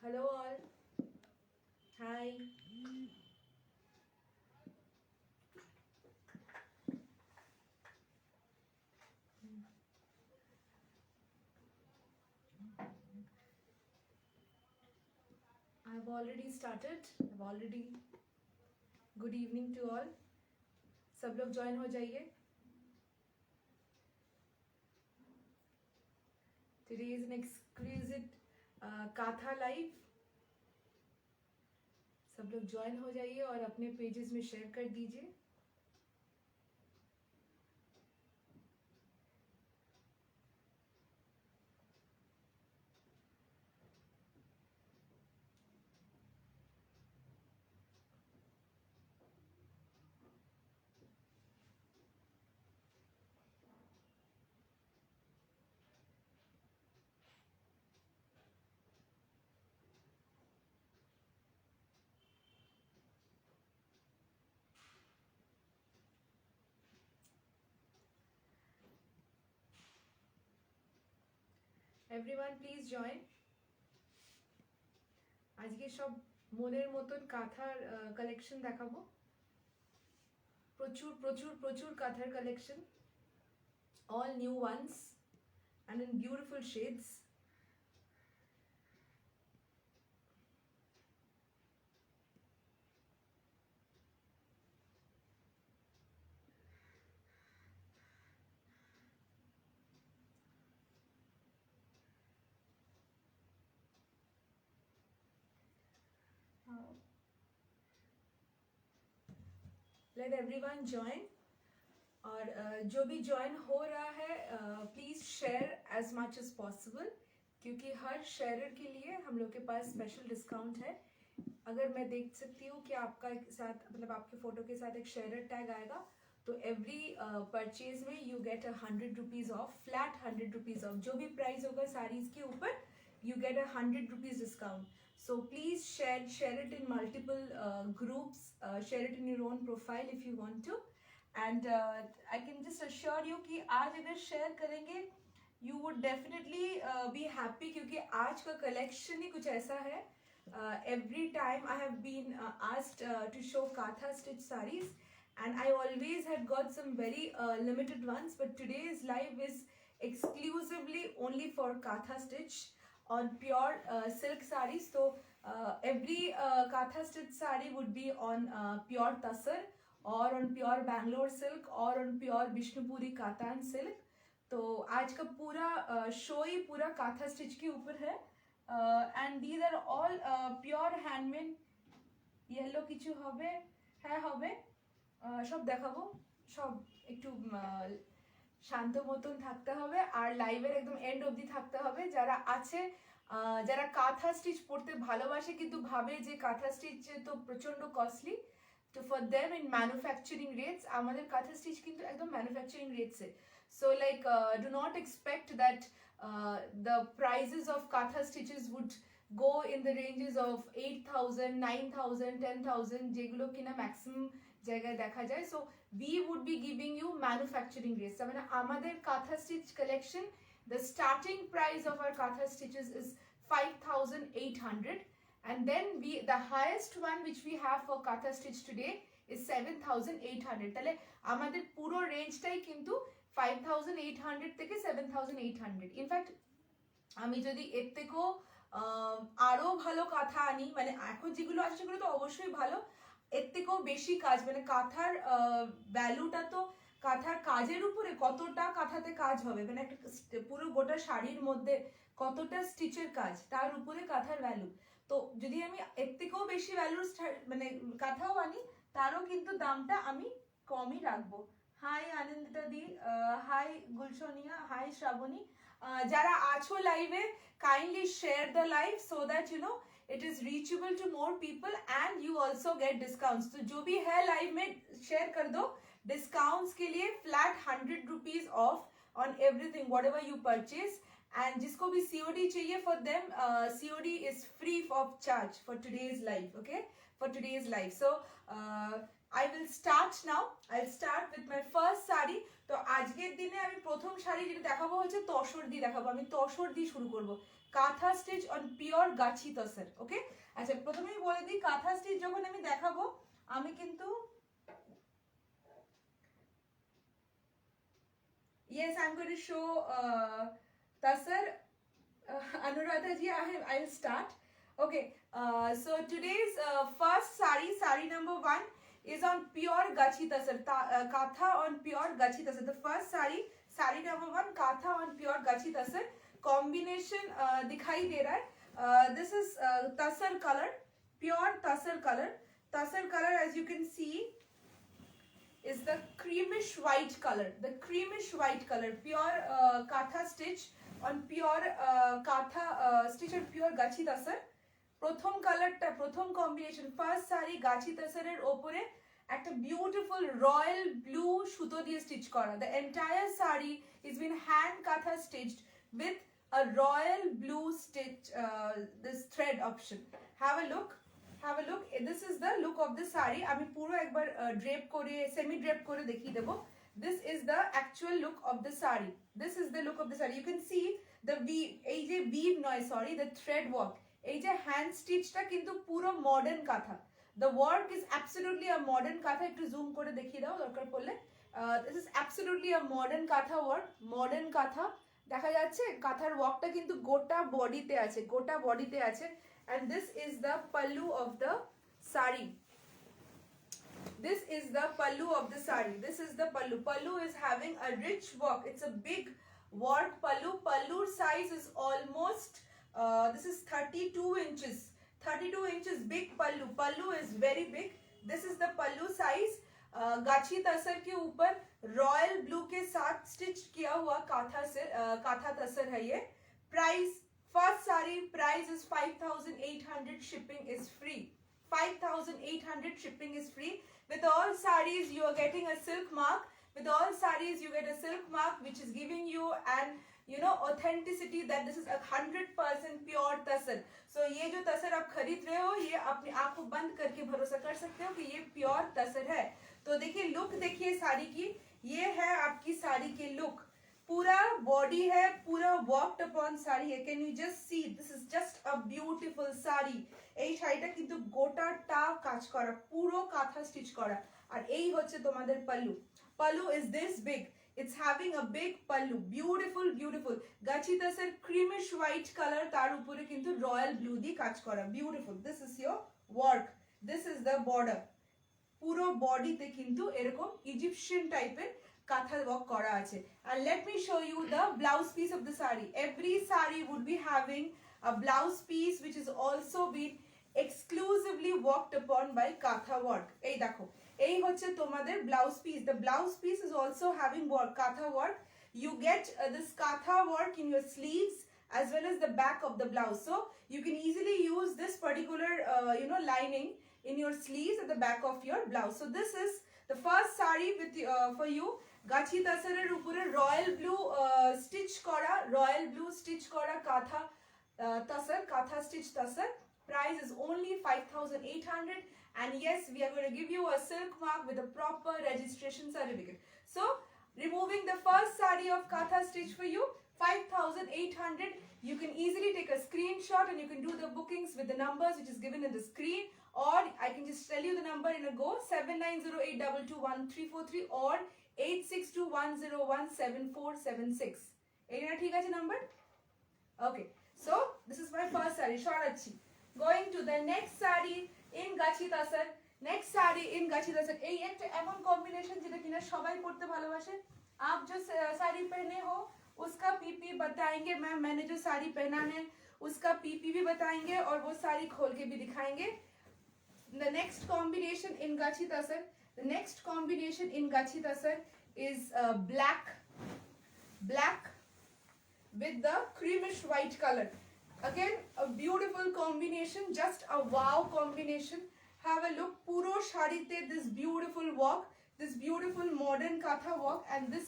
Hello all. Hi. I've already started. Good evening to all. सब लोग join हो जाइए. Today is an exquisite Katha live. सब लोग ज्वाइन हो जाइए और अपने पेजेस में शेयर कर दीजिए. Everyone please join. আজকে সব মনের মতন কাঁথার কালেকশন দেখাবো. প্রচুর প্রচুর প্রচুর কাঁথার collection. All new ones and in beautiful shades. Let everyone join. और जो भी ज्वाइन हो रहा है please share as much as possible, क्योंकि हर शेयरर के लिए हम लोग के पास स्पेशल डिस्काउंट है. अगर मैं देख सकती हूँ कि आपका एक साथ मतलब आपके फोटो के साथ एक शेयरर टैग आएगा तो एवरी परचेज में you get 100 rupees of, flat 100 rupees of. जो भी प्राइस होगा साड़ीज के ऊपर you get 100 rupees discount. So please share it in multiple groups, share it in your own profile if you want to. And I can just assure you कि आज अगर share करेंगे you would definitely be happy, क्योंकि आज का collection ही कुछ ऐसा है. Every time I have been asked to show Katha stitch sarees, and I always had got some very limited ones, but today's live is exclusively only for Katha stitch on pure silk sarees. So every Katha stitch saree would be on pure Tassar or on pure Bangalore silk or on pure Bishnupuri Katan silk. तो आज का पूरा show ही पूरा काथा stitch के ऊपर है. And these are all pure handmade. Yellow কিছু হবে হ্যাঁ হবে, সব দেখাবো. সব একটু শান্ত মতন থাকতে হবে আর লাইভের একদম এন্ড অবধি থাকতে হবে. যারা আছে যারা কাঁথা স্টিচ পড়তে ভালোবাসে কিন্তু ভাবে যে কাঁথা স্টিচ তো প্রচন্ড কস্টলি, তো for them in manufacturing rates আমাদের কাঁথা স্টিচ কিন্তু একদম ম্যানুফ্যাকচারিং রেটসে. So like do not expect that the prices of katha stitches would go in the ranges of 8,000, 9,000, 10,000 যেগুলো কিনা ম্যাক্সিমাম জায়গায় দেখা যায়. So we would be giving you manufacturing rates. মানে আমাদের katha stitch collection, the starting price of our katha stitches is 5,800, and then the highest one which we have for katha stitch today is 7,800. তাহলে আমাদের পুরো রেঞ্জটাই কিন্তু 5,800 থেকে 7,800. In fact আমি যদি এর থেকেও আরো ভালো কাঁথা আনি, মানে এখন যেগুলো আছে সেগুলো তো অবশ্যই ভালো, এর থেকেও বেশি কাজ, মানে কাঁথার ভ্যালুটা তো কাঁথার কাজের উপরে কতটা কাঁথাতে কাজ হবে, মানে একটা পুরো গোটা শাড়ির মধ্যে কতটা স্টিচের কাজ তার উপরে কাঁথার ভ্যালু. তো যদি আমি এর থেকেও বেশি ভ্যালুর মানে কাঁথাও আনি তারও কিন্তু দামটা আমি কমই রাখবো. Hi Anandita di, hi Gulshaniya, hi Shraboni. যারা আছো লাইভে kindly share the live so that you know it is reachable to more people and you also get discounts. तो जो भी है लाइव में शेयर कर दो. डिस्काउंट्स के लिए flat 100 rupees of on everything whatever you purchase. and जिसको भी COD चाहिए for them COD is free of charge for today's live. okay, for today's live. So I will start now. I'll start with my first sari. তো আজকের দিনে আমি প্রথম শাড়ি যেটা দেখাবো হচ্ছে তসর দিয়ে দেখাবো। আমি তসর দিয়ে শুরু করব। কাঁথা স্টিচ অন পিওর গাছি তসর। ওকে, আচ্ছা প্রথমেই বলে দিই কাঁথা স্টিচ যখন আমি দেখাবো আমি কিন্তু yes I'm going to show tasar Anuradha ji. I'll start. Okay, so today's first sari number 1 is on pure gachi tasar, katha on pure gachi tasar. The first sari number 1 katha on pure gachi tasar. Combination dikhai de raha hai. This is tasar color, pure tasar color. Tasar color as you can see is the creamish white color. The creamish white color, pure katha stitch on pure katha stitch on pure gachi tasar. প্রথম কালারটা প্রথম combination first sari গাছি তাসারের ওপরে একটা beautiful royal blue সুতো দিয়ে stitch করা। The entire sari is been hand kantha stitched with a royal blue stitch this thread option. Have a look, have a look. This is the look of the sari. আমি পুরো একবার drape করে semi drape করে দেখিয়ে দেবো। This is the actual look of the sari. This is the look of the sari. You can see the weave, এই যে weave নয় সরি, the thread work, এই যে হ্যান্ড স্টিচটা কিন্তু পুরো মডার্ন কাঁথা। The work is absolutely a modern কাঁথা। একটু জুম করে দেখিয়ে দাও দরকার পড়লে। This is absolutely a modern কাঁথা ওয়ার্ক, মডার্ন কাঁথা। দেখা যাচ্ছে কাঁথার ওয়ার্কটা কিন্তু গোটা বডিতে আছে, গোটা বডিতে আছে। And this is the pallu of the sari. This is the pallu of the sari. This is the pallu. Pallu is having a rich work. It's a big work pallu. Pallu size is almost this is 32 inches. 32 inches big pallu. Pallu is very big. This is the pallu size. गाछी तसर के ऊपर royal blue के साथ stitch किया हुआ काथा तसर है ये। Price first sari price is 5800. Shipping is free. 5800 shipping is free. With all sarees you are getting a silk mark. With all sarees you get a silk mark which is giving you an authenticity that this is 100% pure tasar. So ये जो तसर आप खरीद रहे हो ये अपनी आंखों बंद करके भरोसा कर सकते हो कि ये प्योर तसर है। तो देखिए लुक, देखिए साड़ी की, ये है आपकी साड़ी की लुक। पूरा बॉडी है, पूरा वर्कड अपॉन साड़ी है। Can you just see, this is just a beautiful sari. এই শাড়িটা কিন্তু গোটাটা কাজ করা, পুরো কাঁথা স্টিচ করা। আর এই হচ্ছে তোমাদের pallu. Pallu is this big. It's having a big pallu. Beautiful beautiful Gachhi Tasher creamish white colour, তার উপরে কিন্তু রয়্যাল ব্লু দিয়ে কাজ করা। Beautiful. This is your work. This is the border. পুরো বডিতে কিন্তু এরকম ইজিপশিয়ান টাইপের কাঁথা ওয়ার্ক করা আছে। And let me show you the blouse piece of the sari. Every sari would be having a blouse piece which is also been exclusively worked upon by katha work. এই দেখো, এই হচ্ছে তোমাদের blouse piece. The blouse piece is also having work, katha work. You get this katha work in your sleeves as well as the back of the blouse. So you can easily use this particular lining in your sleeves at the back of your blouse. So this is the first sari with for you. গাছি তাসারের উপরে royal blue stitch করা, royal blue stitch করা কাঁথা tasar, katha stitch tasar. Price is only 5800, and yes, we are going to give you a silk mark with a proper registration certificate. So removing the first sari of katha stitch for you, 5800. You can easily take a screenshot and you can do the bookings with the numbers which is given in the screen, or I can just tell you the number in a go, 7908221343 or 8621017476. Is that ঠিক আছে number? Okay, so this is my first sari, Shorachi. Going to the next sari in gachi tasar. Next sari in gachi tasar. এই একটা এমন combination যেটা কিনা সবাই পড়তে ভালোবাসে। आप जो साड़ी पहने हो उसका पीपी बताएंगे मैम, मैंने जो साड़ी पहना है उसका पीपी भी बताएंगे और वो साड़ी खोल के भी दिखाएंगे। The next combination in gachi tasar, the next combination in gachi tasar is black with the creamish white color. Again a beautiful combination, just a wow combination. Have a look, puro sharite this beautiful work, this beautiful modern katha work, and this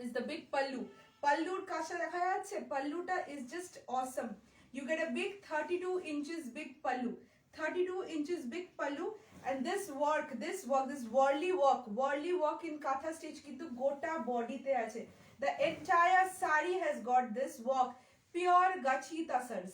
is the big pallu. Pallu kasha dekha jacche, pallu ta is just awesome. You get a big 32 inches big pallu, 32 inches big pallu, and this worldly work in katha stitch kintu gota body te ache. The entire sari has got this work, pure gachi tasars.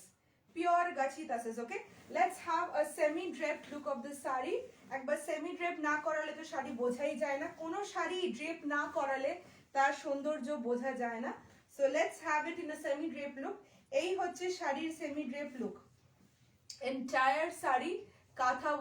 Okay, let's have a semi draped look of this sari. একবার semi drape না করালে তো শাড়ি বোঝাই যায় না, কোনো sari drape না করালে তার সৌন্দর্য বোঝা যায় না। So let's have it in a semi drape look. এই হচ্ছে শাড়ির semi drape look. Entire sari katha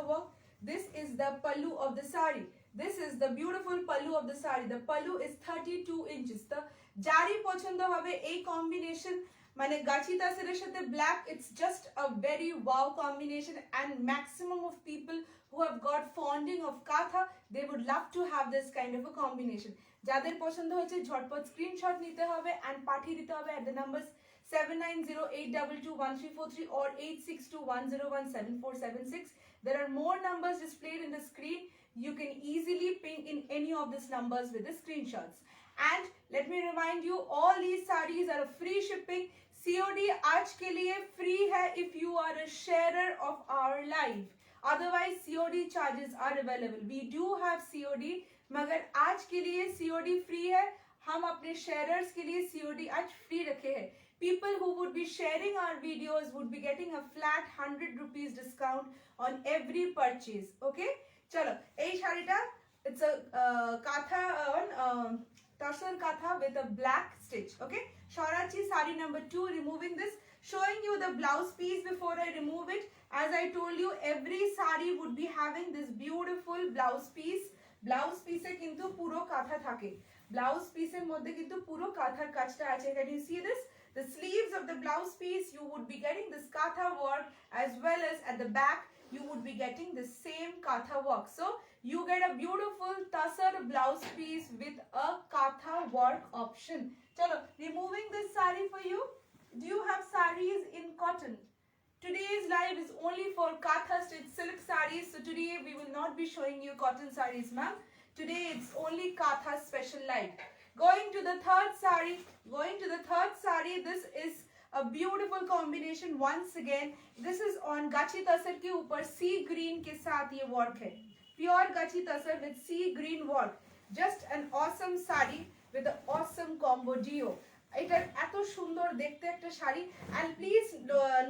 work. This is the pallu of the sari. This is the beautiful pallu of the sari. The pallu is 32 inches. The jari pochhondo hobe ei combination, মানে গাছি তাসেরের সাথে black, it's just a very wow combination, and maximum of people who have got fonding of katha, they would love to have this kind of a combination. যাদের পছন্দ হচ্ছে ঝটপট screenshot নিতে হবে and পাঠিয়ে দিতে হবে at the numbers 7908221343 or 8621017476. There are more numbers displayed in the screen. You can easily ping in any of these numbers with the screenshots. And let me remind you, all these sarees are a free shipping. COD आज के लिए free है if you are a sharer of our live. Otherwise COD charges are available. We do have COD, मगर आज के लिए COD free है. हम अपने sharers के लिए COD आज free रखे हैं. People who would be sharing our videos would be getting a flat 100 rupees discount on every purchase. Okay, chalo, ei sharita, it's a katha on tarsar katha with a black stitch. Okay, Sharachi sari number 2, removing this, showing you the blouse piece before I remove it. As I told you, every sari would be having this beautiful blouse piece. Blouse piece e kintu puro katha thake. Blouse piece er moddhe kintu puro kathar kachta ache. Can you see this? The sleeves of the blouse piece, you would be getting this katha work, as well as at the back you would be getting the same katha work. So you get a beautiful tassar blouse piece with a katha work option. Chalo, removing this sari for you. Do you have saris in cotton? Today's live is only for katha stitch silk saris, so today we will not be showing you cotton saris, ma'am. Today it's only katha special live. Going to the third sari, this is a beautiful combination once again. This is on gachi tasar ke upar sea green ke saath ye work hai. Pure gachi tasar with sea green work. Just an awesome sari with an awesome combo duo. এটা এত সুন্দর দেখতে একটা sari, and please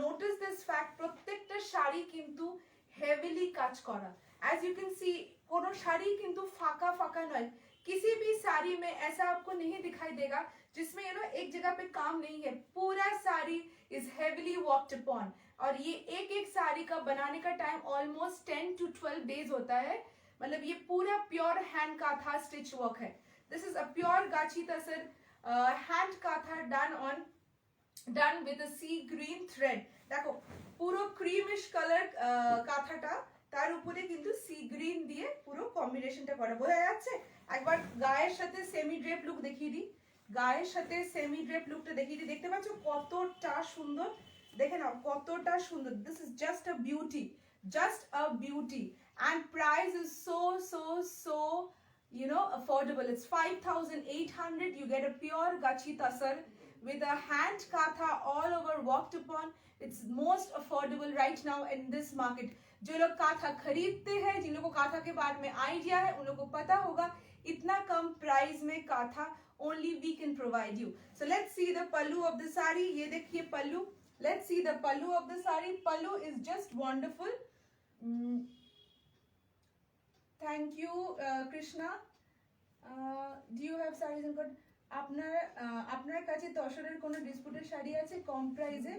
notice this fact, প্রত্যেকটা শাড়ি কিন্তু heavily কাজ করা. As you can see, কোনো শাড়ি কিন্তু ফাঁকা ফাঁকা নয়. किसी भी साड़ी में ऐसा आपको नहीं दिखाई देगा जिसमें एक जगह पे काम नहीं है. पूरा sari is heavily worked upon, और ये एक साड़ी का बनाने का टाइम almost 10 to 12 days होता है. मतलब ये पूरा प्योर हैंड काथा स्टिच वर्क है. This is a pure gachi tasar hand katha done with a sea green thread. देखो पूरा creamish color কাঁথাটা, তার উপরে কিন্তু সি গ্রিন দিয়ে পুরো কম্বিনেশনটা করা, বোঝা যাচ্ছে? একবার গায়ের সাথে সেমি ড্রেপ লুক দেখিয়ে দিই, দেখতে পাচ্ছ কতটা সুন্দর, দেখে নাও কতটা সুন্দর. This is just a beauty, and price is so affordable. It's 5,800. You get a pure gachi tasar with a hand katha all over worked upon. It's most affordable right now in this market. जो लोग काथा खरीदते हैं, जिन लोगों को काथा के बारे में idea है, उन लोगों को पता होगा इतना कम प्राइस में काथा only we can provide you. So let's see the pallu of the sari. ये देखिए pallu. Let's see the pallu of the sari. Pallu is just wonderful. Thank you, Krishna. Do you have sarees in cotton? আপনার কাছে তসরের কোনো ডিসপুটের শাড়ি আছে কম প্রাইসে?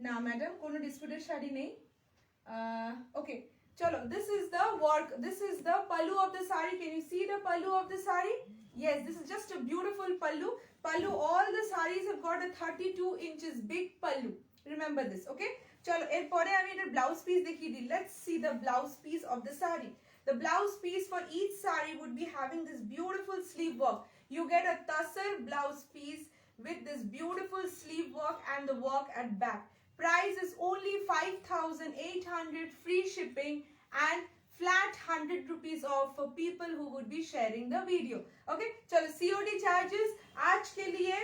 না madam, কোনো ডিসপুটের শাড়ি নেই. Okay, chalo, this is the work, this is the pallu of the sari. Can you see the pallu of the sari? Yes, this is just a beautiful pallu. All the saris have got a 32 inches big pallu. Remember this, okay? Chalo, erpore ami etar blouse piece dekhiye di. Let's see the blouse piece of the sari. The blouse piece for each sari would be having this beautiful sleeve work. You get a tassar blouse piece with this beautiful sleeve work and the work at back. Price is only 5,800, free shipping and flat 100 rupees off for people who would be sharing the video. Okay, chalo, COD charges आज के लिए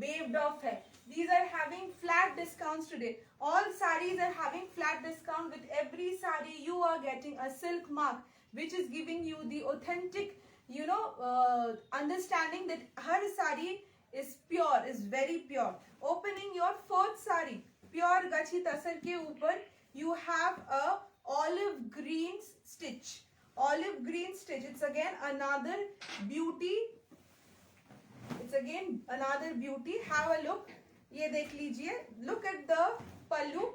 waived off है. These are having flat discounts today. All sarees are having flat discount. With every saree you are getting a silk mark, which is giving you the authentic, understanding that her saree is pure, is very pure. Opening your fourth saree, pure gachi tasar ke upar you have a olive green stitch. Olive green stitch. It's again another beauty. It's again another beauty. Have a look. ये देख लीजिए. Look at the pallu.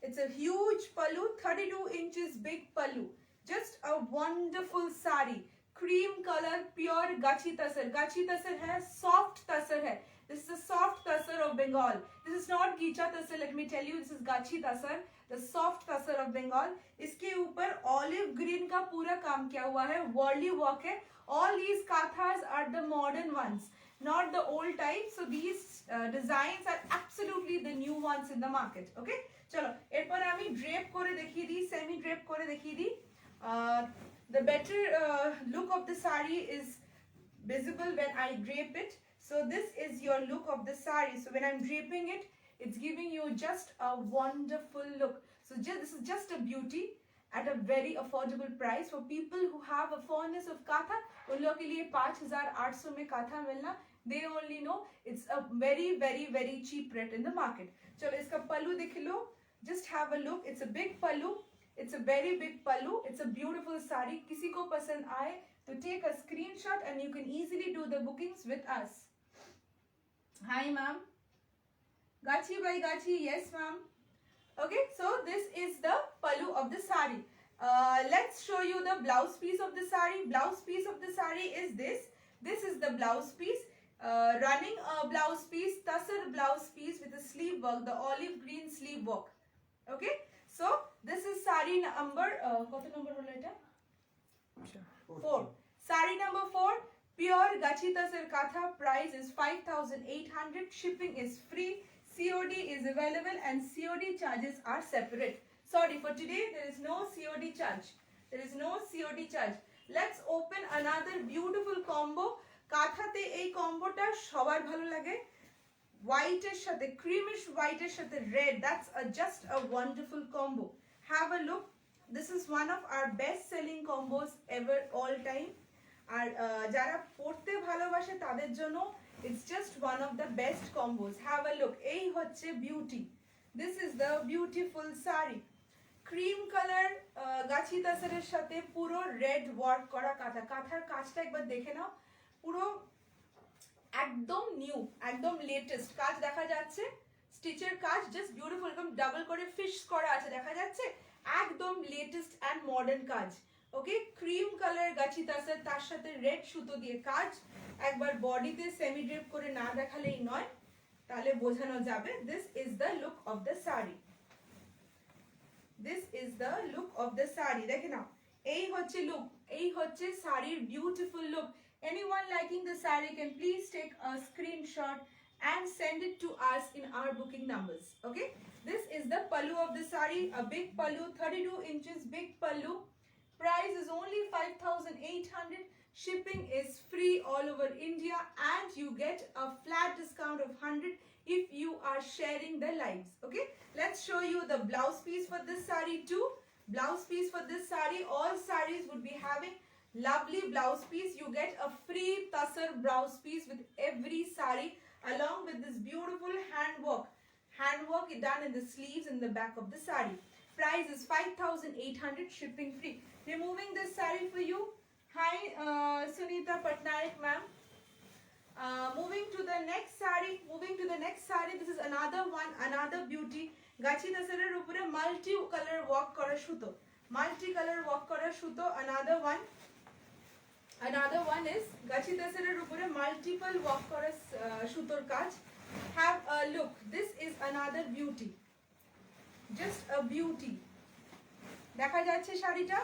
It's a huge pallu, 32 inches big pallu. Just a wonderful sari. Cream color, pure gachi tasar. Gachi tasar है, soft tasar है. This is a soft tasar of Bengal. This is not gicha tasar. Let me tell you, this is gachi tasar, the soft tasar of Bengal. इसके ऊपर olive green का पूरा काम किया हुआ है. Worldly work है. All these kathas are the modern ones, not the old type. So these designs are absolutely the new ones in the market. Okay, चलो एरपर आमी drape करे देखी दी, semi drape करे देखी दी. The better look of the sari is visible when I drape it. So this is your look of the sari. So when I'm draping it, it's giving you just a wonderful look. So this is just a beauty at a very affordable price for people who have a fondness of katha. उन लोगों के लिए 5,800 में katha मिलना, they only know it's a very very very cheap rate in the market. चलो इसका पल्लू देख लो. Just have a look. It's a big pallu. It's a very big pallu. It's a beautiful sari. किसी को पसंद आए तो take a screenshot and you can easily do the bookings with us. Hi ma'am. Gachi bhai gachi. Yes ma'am. Okay, so this is the pallu of the sari. Let's show you the blouse piece of the sari. Blouse piece of the sari is this. This is the blouse piece. Running a blouse piece, tasar blouse piece with the sleeve work, the olive green sleeve work. Okay, so this is sari number. What number hola eta? 4. Sari number 4. Pure gachi tasar katha. Price is 5,800. Shipping is free. COD is available and COD charges are separate. Sorry, for today there is no COD charge. There is no COD charge. Let's open another beautiful combo. কাঁথাতে এই কম্বোটা সবার ভালো লাগে. White এর সাথে, creamish white এর সাথে red. That's just a wonderful combo. Have a look. This is one of our best selling combos ever all time. আর যারা পড়তে ভালোবাসে তাদের জন্য it's just one of the best combos. Have a look. এই হচ্ছে beauty. This is the beautiful sari. Cream color গাছি তাসারের সাথে পুরো red work করা কাঁথা. কাঁথার কাজটা একবার দেখে নাও. পুরো একদম নিউ, একদম লেটেস্ট কাজ দেখা যাচ্ছে. স্টিচের কাজ জাস্ট বিউটিফুল, একদম ডাবল করে ফিশ করা আছে দেখা যাচ্ছে. একদম লেটেস্ট এন্ড মডার্ন কাজ. ওকে, ক্রিম কালার গাছি তাসার, তার সাথে রেড সুতো দিয়ে কাজ. একবার বডিতে সেমি ড্রেপ করে না দেখালেই নয়, তাহলে বোঝানো যাবে. This is the look of the sari. This is the look of the sari. দেখে নাও, এই হচ্ছে লুক, এই হচ্ছে শাড়ির beautiful look. Anyone liking the saree can please take a screenshot and send it to us in our booking numbers. Okay, this is the pallu of the saree, a big pallu, 32 inches big pallu. Price is only 5,800. Shipping is free all over India and you get a flat discount of 100 if you are sharing the lives. Okay, let's show you the blouse piece for this saree too. Blouse piece for this saree, all sarees would be having lovely blouse piece. You get a free tasar blouse piece with every saree along with this beautiful handwork done in the sleeves in the back of the saree. Price is 5,800. Shipping free. Removing this saree for you. Hi Sunita Patnaik ma'am. Moving to the next saree. This is another one, another beauty. Gachi tasarer upore multi color work kora shuto. Another one is gachi tasarer upore multiple work kora shutor kaj. Have a look. This is another beauty. Just a beauty. দেখা যাচ্ছে শাড়িটা,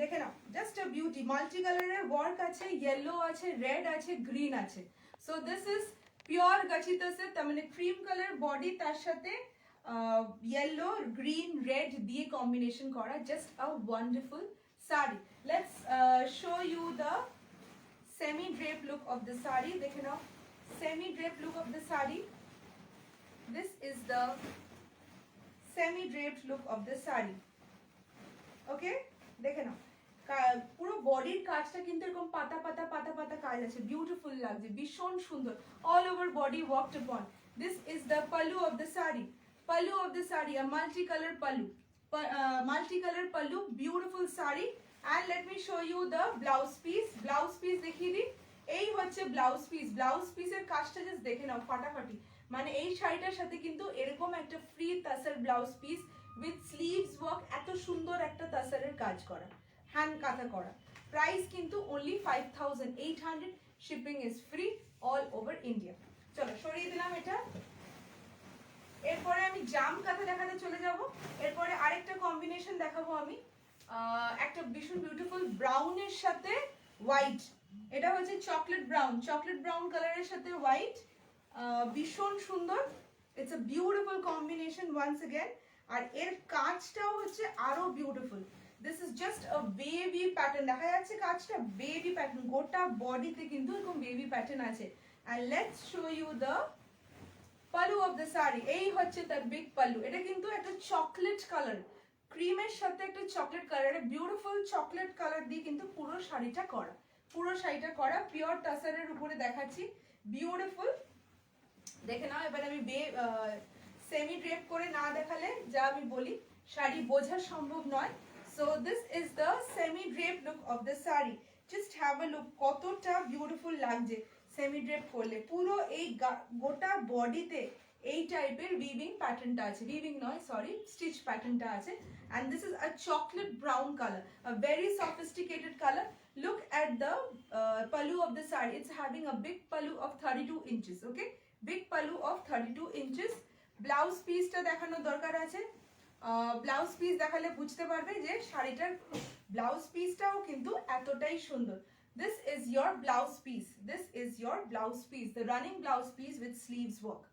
দেখে নাও, just a beauty. Multi কালারের work আছে, yellow আছে, red আছে, green আছে. So this is pure gachhi tussar, তার মানে ক্রিম কালার বডি, তার সাথে ইয়েলো, গ্রিন, রেড দিয়ে কম্বিনেশন করা. Just a wonderful sari. Let's show you the semi drape look of the sari. দেখে নাও, semi drape look of the sari. This is the semi-draped look of the sari. Okay, দেখে নাও পুরো বডির কাজটা কিন্তু এরকম পাতা পাতা পাতা পাতা কাজ আছে, বিউটিফুল লাগছে, ভীষণ সুন্দর, all over body worked upon. This is the pallu of the sari. Pallu of the sari, a multicolor pallu. Multicolor pallu, beautiful sari. And let me show you the blouse piece. Blouse piece দেখিয়ে দিই, এই হচ্ছে blouse piece. Blouse পিসের কাজটা just দেখে নাও, ফাটাফাটি। মানে এই শাড়িটার সাথে কিন্তু এরকম একটা free তাসার blouse piece with sleeves work, এত সুন্দর একটা তাসারের কাজ করা, হ্যান্ড কাঁথা করা। প্রাইস কিন্তু only 5800, shipping is free all over India. চলো সরিয়ে দিলাম এটা। এরপরে আমি জাম কাঁথা দেখাতে চলে যাব। এরপরে আরেকটা কম্বিনেশন দেখাবো আমি, একটা ভীষণ বিউটিফুল ব্রাউনের সাথে হোয়াইট। এটা হচ্ছে চকলেট ব্রাউন, চকলেট ব্রাউন কালারের সাথে হোয়াইট, ভীষণ সুন্দর। It's a beautiful combination once again. আর এর কাজটাও হচ্ছে আরো beautiful. This is just a baby pattern, দেখা যাচ্ছে কাজটা বেবি প্যাটার্ন, গোটা বডিতে কিন্তু এরকম বেবি প্যাটার্ন আছে। And let's show you the pallu of the sari. এই হচ্ছে তার বিগ পালু। এটা কিন্তু একটা চকলেট কালার, ক্রিমের সাথে একটা chocolate colour, beautiful chocolate colour দিয়ে কিন্তু পুরো শাড়িটা করা, পুরো শাড়িটা করা পিওর টাসারের উপরে দেখাচ্ছি, বিউটিফুল। দেখে নাও। এবার আমি সেমি ড্রেপ করে না দেখালে যা আমি বলি শাড়ি বোঝা সম্ভব নয়। So this is the semi drape look of the sari. Just have a look, কতটা বিউটিফুল লাগছে সেমি ড্রেপ করলে। পুরো এই গোটা বডিতে এই টাইপের উইভিং প্যাটার্নটা আছে, উইভিং নয় সরি, স্টিচ প্যাটার্নটা আছে। and this is a chocolate brown color, a very sophisticated color. Look at the pallu of the saree. It's having a big pallu of 32 inches. Okay, big pallu of 32 inches. Blouse piece ta dekhano dorkar ache, blouse piece দেখালে বুঝতে পারবে যে শাড়িটার blouse পিসটাও কিন্তু এতটাই সুন্দর। This is your blouse piece. This is your blouse piece, the running blouse piece with sleeves work.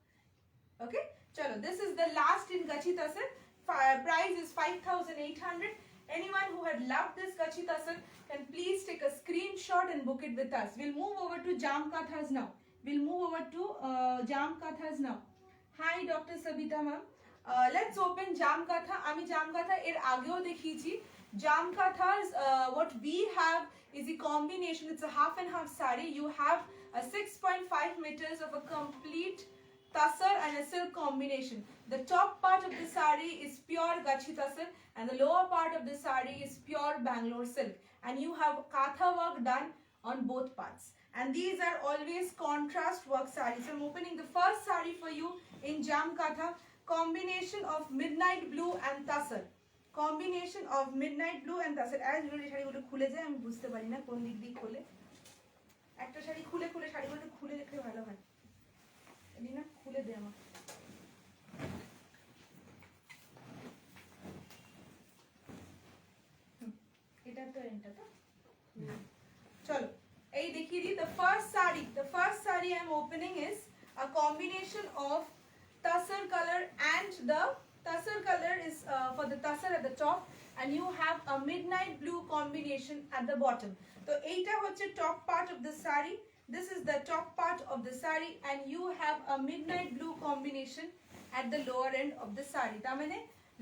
Okay, chalo, this is the last in Gachi Tasar. Price is 5800. Anyone who had loved this Gachi Tasar can please take a screenshot and book it with us. We'll move over to Jam Kathas now. We'll move over to Jam Kathas now. Hi Dr. Sabita ma'am. Let's open Jam Katha. Ami Jam Katha er ageo dekhiyechi. Jam Kathas, what we have is a combination. It's a half and half saree. You have a 6.5 meters of a complete tasar and a silk combination. The top part of the saree is pure Gachi tasar and the lower part of the saree is pure Bangalore silk. And you have katha work done on both parts. And these are always contrast work sarees. I'm opening the first saree for you in Jam Katha. Combination of midnight blue and tasar. Combination of midnight blue and tasar. As usual শাড়িগুলো খুলে যায়, আমি বুঝতে পারি না কোন দিক দিয়ে খুলে। একটা শাড়ি খুলে খুলে শাড়িগুলো খুলে দেখলে ভালো হয়। এলিনা খুলে দে আমাকে। এটা তো এটা তো চলো এই দেখিয়ে দিই। The first saree I'm opening is a combination of tasar color, and the tasar color is for the tasar at the top, and you have a midnight blue combination at the bottom. So eita hocche top part of the saree. This is the top part of the saree, and you have a midnight blue combination at the lower end of the saree. Ta mane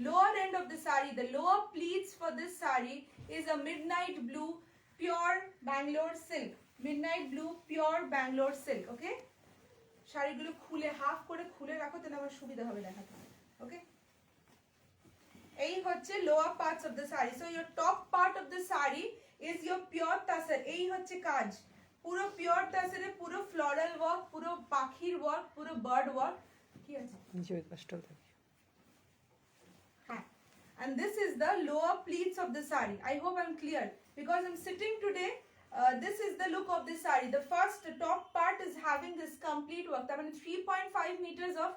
lower end of the saree, the lower pleats for this saree is a midnight blue pure Bangalore silk. Midnight blue pure Bangalore silk. Okay, শাড়িগুলো খুলে half করে খুলে রাখো, তাহলে আমার সুবিধা হবে দেখাতে। ওকে, এই হচ্ছে lower parts of the sari. So your top part of the sari is your pure tussar. এই হচ্ছে কাজ, পুরো পিওর তাসারে পুরো ফ্লোরাল ওয়ার্ক, পুরো পাখির ওয়ার্ক, পুরো বার্ড ওয়ার্ক। কি আছে নিচে ওই পাশটাও থাকে। হ্যাঁ, and this is the lower pleats of the saree. I hope I'm clear because I'm sitting today. This is the look of this saree. The first top part is having this complete work. I mean 3.5 meters of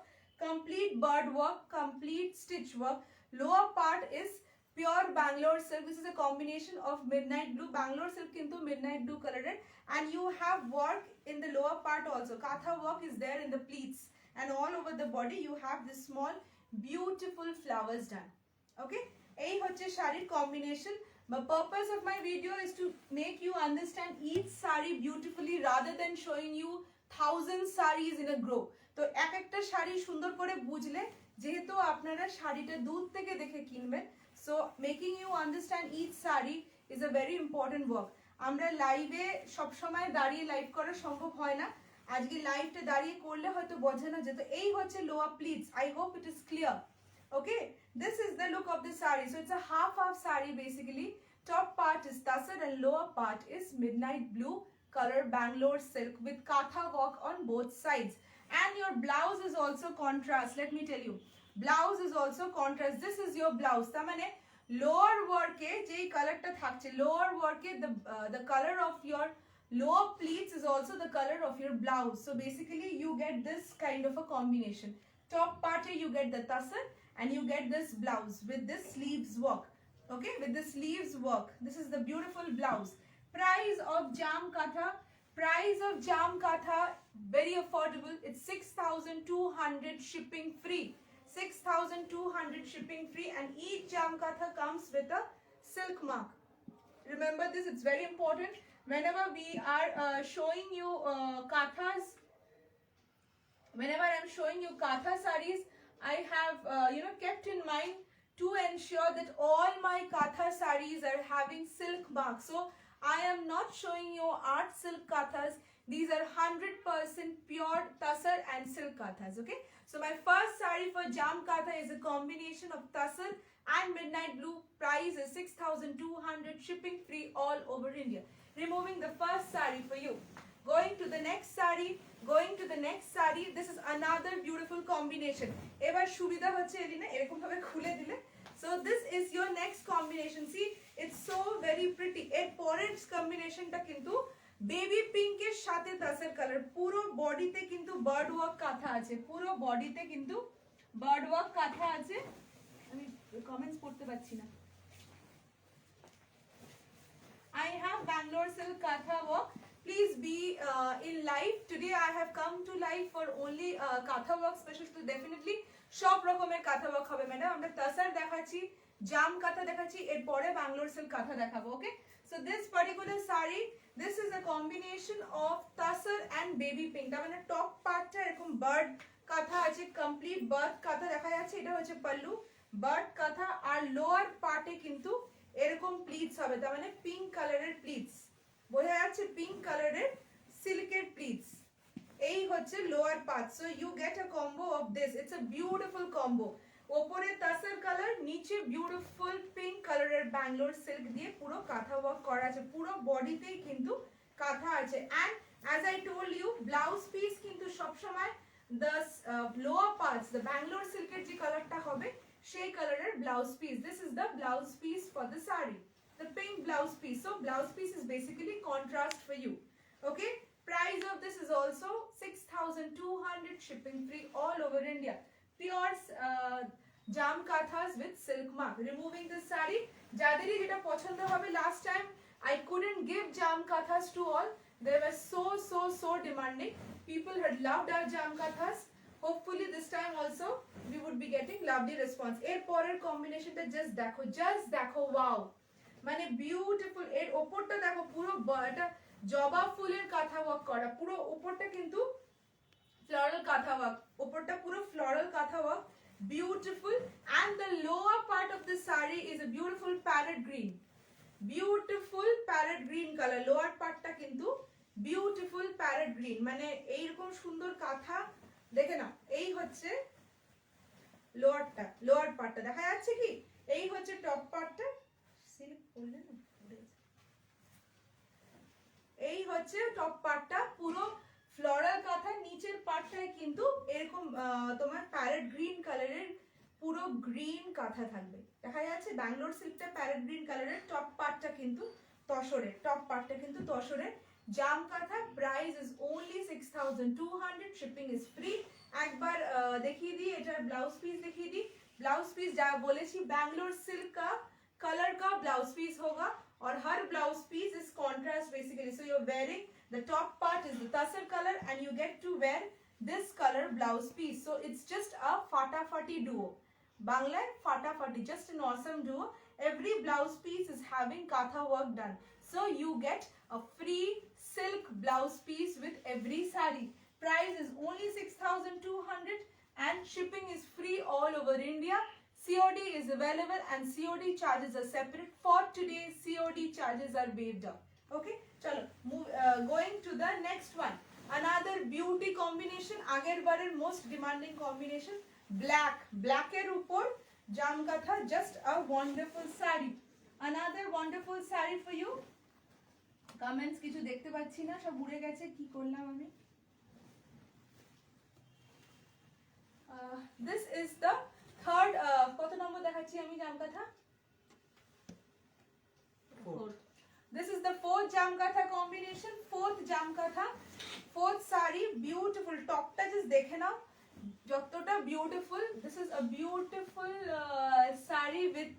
complete bird work, complete stitch work. Lower part is pure Bangalore silk. This is a combination of midnight blue. Bangalore silk into midnight blue colored, and you have work in the lower part also. Katha work is there in the pleats, and all over the body you have this small beautiful flowers done. Okay, ei hocche sharir combination. The purpose of my video is to make you understand each saree beautifully rather than showing you 1000 sarees in a row. তো এক একটা শাড়ি সুন্দর করে বুঝলে, যেহেতু আপনারা শাড়িটা দূর থেকে দেখে কিনবেন, so making you understand each sari is a very important work. আমরা লাইভে সবসময় দাঁড়িয়ে লাইভ করা সম্ভব হয় না, আজকে লাইভটা দাঁড়িয়ে করলে হয়তো বোঝা না যেত। এই হচ্ছে lower pleats, I hope it is clear. Okay, this is the look of the saree. So it's a half saree basically. Top part is tussar and lower part is midnight blue color Bangalore silk with katha work on both sides. And your blouse is also contrast. Let me tell you, blouse is also contrast. This is your blouse. তার মানে lower work এ যেই কালারটা থাকছে, lower work A the color of your lower pleats is also the color of your blouse. So basically you get this kind of a combination. Top part you get the tussar and you get this blouse with this sleeves work. Okay, with the sleeves work. This is the beautiful blouse. Price of Jam Katha. Price of Jam Katha, very affordable. It's 6,200 shipping free. 6,200 shipping free, and each Jam Katha comes with a silk mark. Remember this, it's very important. Whenever we are showing you kathas, whenever I'm showing you katha sarees, I have kept in mind to ensure that all my katha sarees are having silk marks. So I am not showing you art silk kathas. These are 100% pure tussar and silk kathas. Okay, so my first saree for Jam Katha is a combination of tussar and midnight blue. Price is 6,200, shipping free all over India. Removing the first saree for you. Going to the next saree. This is another beautiful combination. এবার সুবিধা হচ্ছে এলিনা এরকম ভাবে খুলে দিলে। So this is your next combination. See, it's so very pretty. এর পরের কম্বিনেশনটা কিন্তু বেবি পিঙ্ক এর সাথে তাসের কালার, পুরো বডিতে কিন্তু বার্ড ওয়ার্ক কাঁথা আছে, পুরো বডিতে কিন্তু বার্ড ওয়ার্ক কাঁথা আছে। আমি কমেন্টস পড়তে পারছি না। I have Bangalore silk katha work. Please be in live. Today I have come to live for only katha work special. So definitely সব রকমের katha work হবে ম্যাডাম। আমরা তাসার দেখাচ্ছি, জাম কাঁথা দেখাচ্ছি, এরপরে ব্যাঙ্গালোর সিল্ক কাঁথা দেখাবো। Okay, so this particular sari, this is a combination of tussar and baby pink. তার মানে টপ পার্টটা এরকম বার্ড কাঁথা আছে, কমপ্লিট বার্ড কাঁথা দেখা যাচ্ছে, এটা হচ্ছে পাল্লু, বার্ড কাঁথা, আর লোয়ার পার্টে কিন্তু এরকম প্লিটস হবে, তার মানে পিঙ্ক কালারের প্লিটস, বোঝা যাচ্ছে পিঙ্ক কালারের সিল্কের প্লিটস। এই হচ্ছে lower part. So you get a combo of this, it's a beautiful combo. ওপরে তাসার কালার, নিচে বিউটিফুল পিঙ্ক কালারের ব্যাঙ্গালোর সিল্ক দিয়ে পুরো কাঁথা ওয়ার্ক করা আছে, পুরো বডিতেই কিন্তু কাঁথা আছে। And as I told you, blouse piece কিন্তু সবসময় the lower parts, the Bangalore সিল্কের যে কালারটা হবে সেই কালারের blouse piece. This is the blouse piece for the sari, the pink blouse piece. So blouse piece is basically contrast for you. Okay, price of this is also 6,200, shipping free all over India. Pure jam kathas with silk mark. Removing this saree, jaderi jeta pochondo hobe, last time I couldn't give jam kathas to all. They were so demanding. People had loved our jam kathas. Hopefully this time also we would be getting lovely response. এর পরের কম্বিনেশনটা just দেখো, wow, মানে beautiful. এর ওপরটা দেখো, পুরো এটা জবা ফুলের কাঁথা ওয়ার্ক করা, পুরো ওপরটা কিন্তু ফ্লোরাল কাঁথা ওয়ার্ক, ওপরটা পুরো floral kantha work, beautiful. And the lower part of the sari is a beautiful parrot green, beautiful parrot green colour. Lower পার্টটা কিন্তু বিউটিফুল প্যারেট গ্রিন, মানে এইরকম সুন্দর কাঁথা দেখে নাও। এই হচ্ছে লোয়ার পার্টটা দেখা যাচ্ছে কি, এই হচ্ছে টপ পার্টটা, এই হচ্ছে টপ পার্টটা, পুরো ফ্লোরাল কাঁথা। নিচের পার্টটায় কিন্তু এরকম তোমার প্যারেট গ্রিন কালারের পুরো গ্রিন কাঁথা থাকবে, দেখা যাচ্ছে ব্যাঙ্গালোর সিল্কটা প্যারেট গ্রিন কালারের, টপ পার্টটা কিন্তু তসরের, টপ পার্টটা কিন্তু তসরের জাম কাঁথা। Price is only 6,200, shipping is free. একবার দেখিয়ে দিই, এটার ব্লাউজ পিস দেখিয়ে দিই। ब्लाउज पीस जा बोलेছি बैंगलोर सिल्क का कलर का ब्लाउज पीस होगा और हर blouse piece is contrast basically, so you are wearing the top part is the tassar color and you get to wear this color blouse piece, so it's just a fatafati duo, bangla fatafati, just an awesome duo. Every blouse piece is having katha work done, so you get a free silk blouse piece with every saree. Price is only 6,200 and shipping is free all over India. COD is available and COD charges are separate. For today, COD charges are waived off. Okay, chalo, going to the next one. Another beauty combination, ager barer most demanding combination, black er upor jamkatha, just a wonderful sari. Another wonderful sari for you. Comments কিছু দেখতে পাচ্ছি না, সব উড়ে গেছে, কি করলাম আমি? This is the third, কত নম্বর দেখাচ্ছি আমি জামকাথা? Fourth. This is the fourth jamkatha combination, fourth jamkatha, fourth sari, beautiful. Topta just দেখে নাও যতটা beautiful. This is a beautiful sari with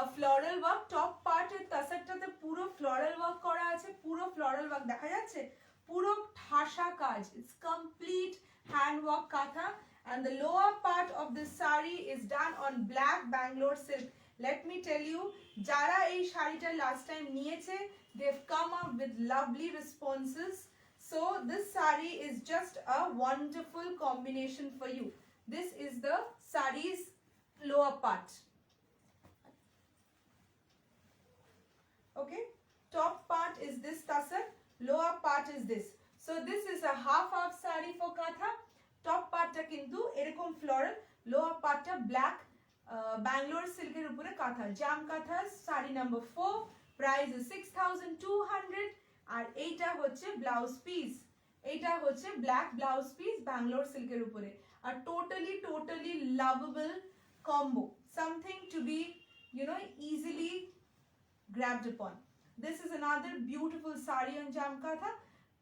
a floral work. Top part এর তাসারটাতে পুরো floral work করা আছে, পুরো floral work দেখা যাচ্ছে, পুরো ঠাসা কাজ. It's complete hand work katha. And the lower part of the sari is done on black Bangalore silk. Let me tell you, jara ei sharita last time niyeche, they've come up with lovely responses. So this sari is just a wonderful combination for you. This is the sari's lower part. Okay, top part is this tasar, lower part is this. So this is a half sari for katha. Top part ta kintu erokom floral, lower part ta black Bangalore silk er upore katha. Jamkatha sari number 4, price is 6,200 আর এইটা হচ্ছে blouse piece, এইটা হচ্ছে black blouse piece Bangalore সিল্কের উপরে। আর totally lovable combo, something to be easily grabbed upon. This is another beautiful sari on Jamkatha.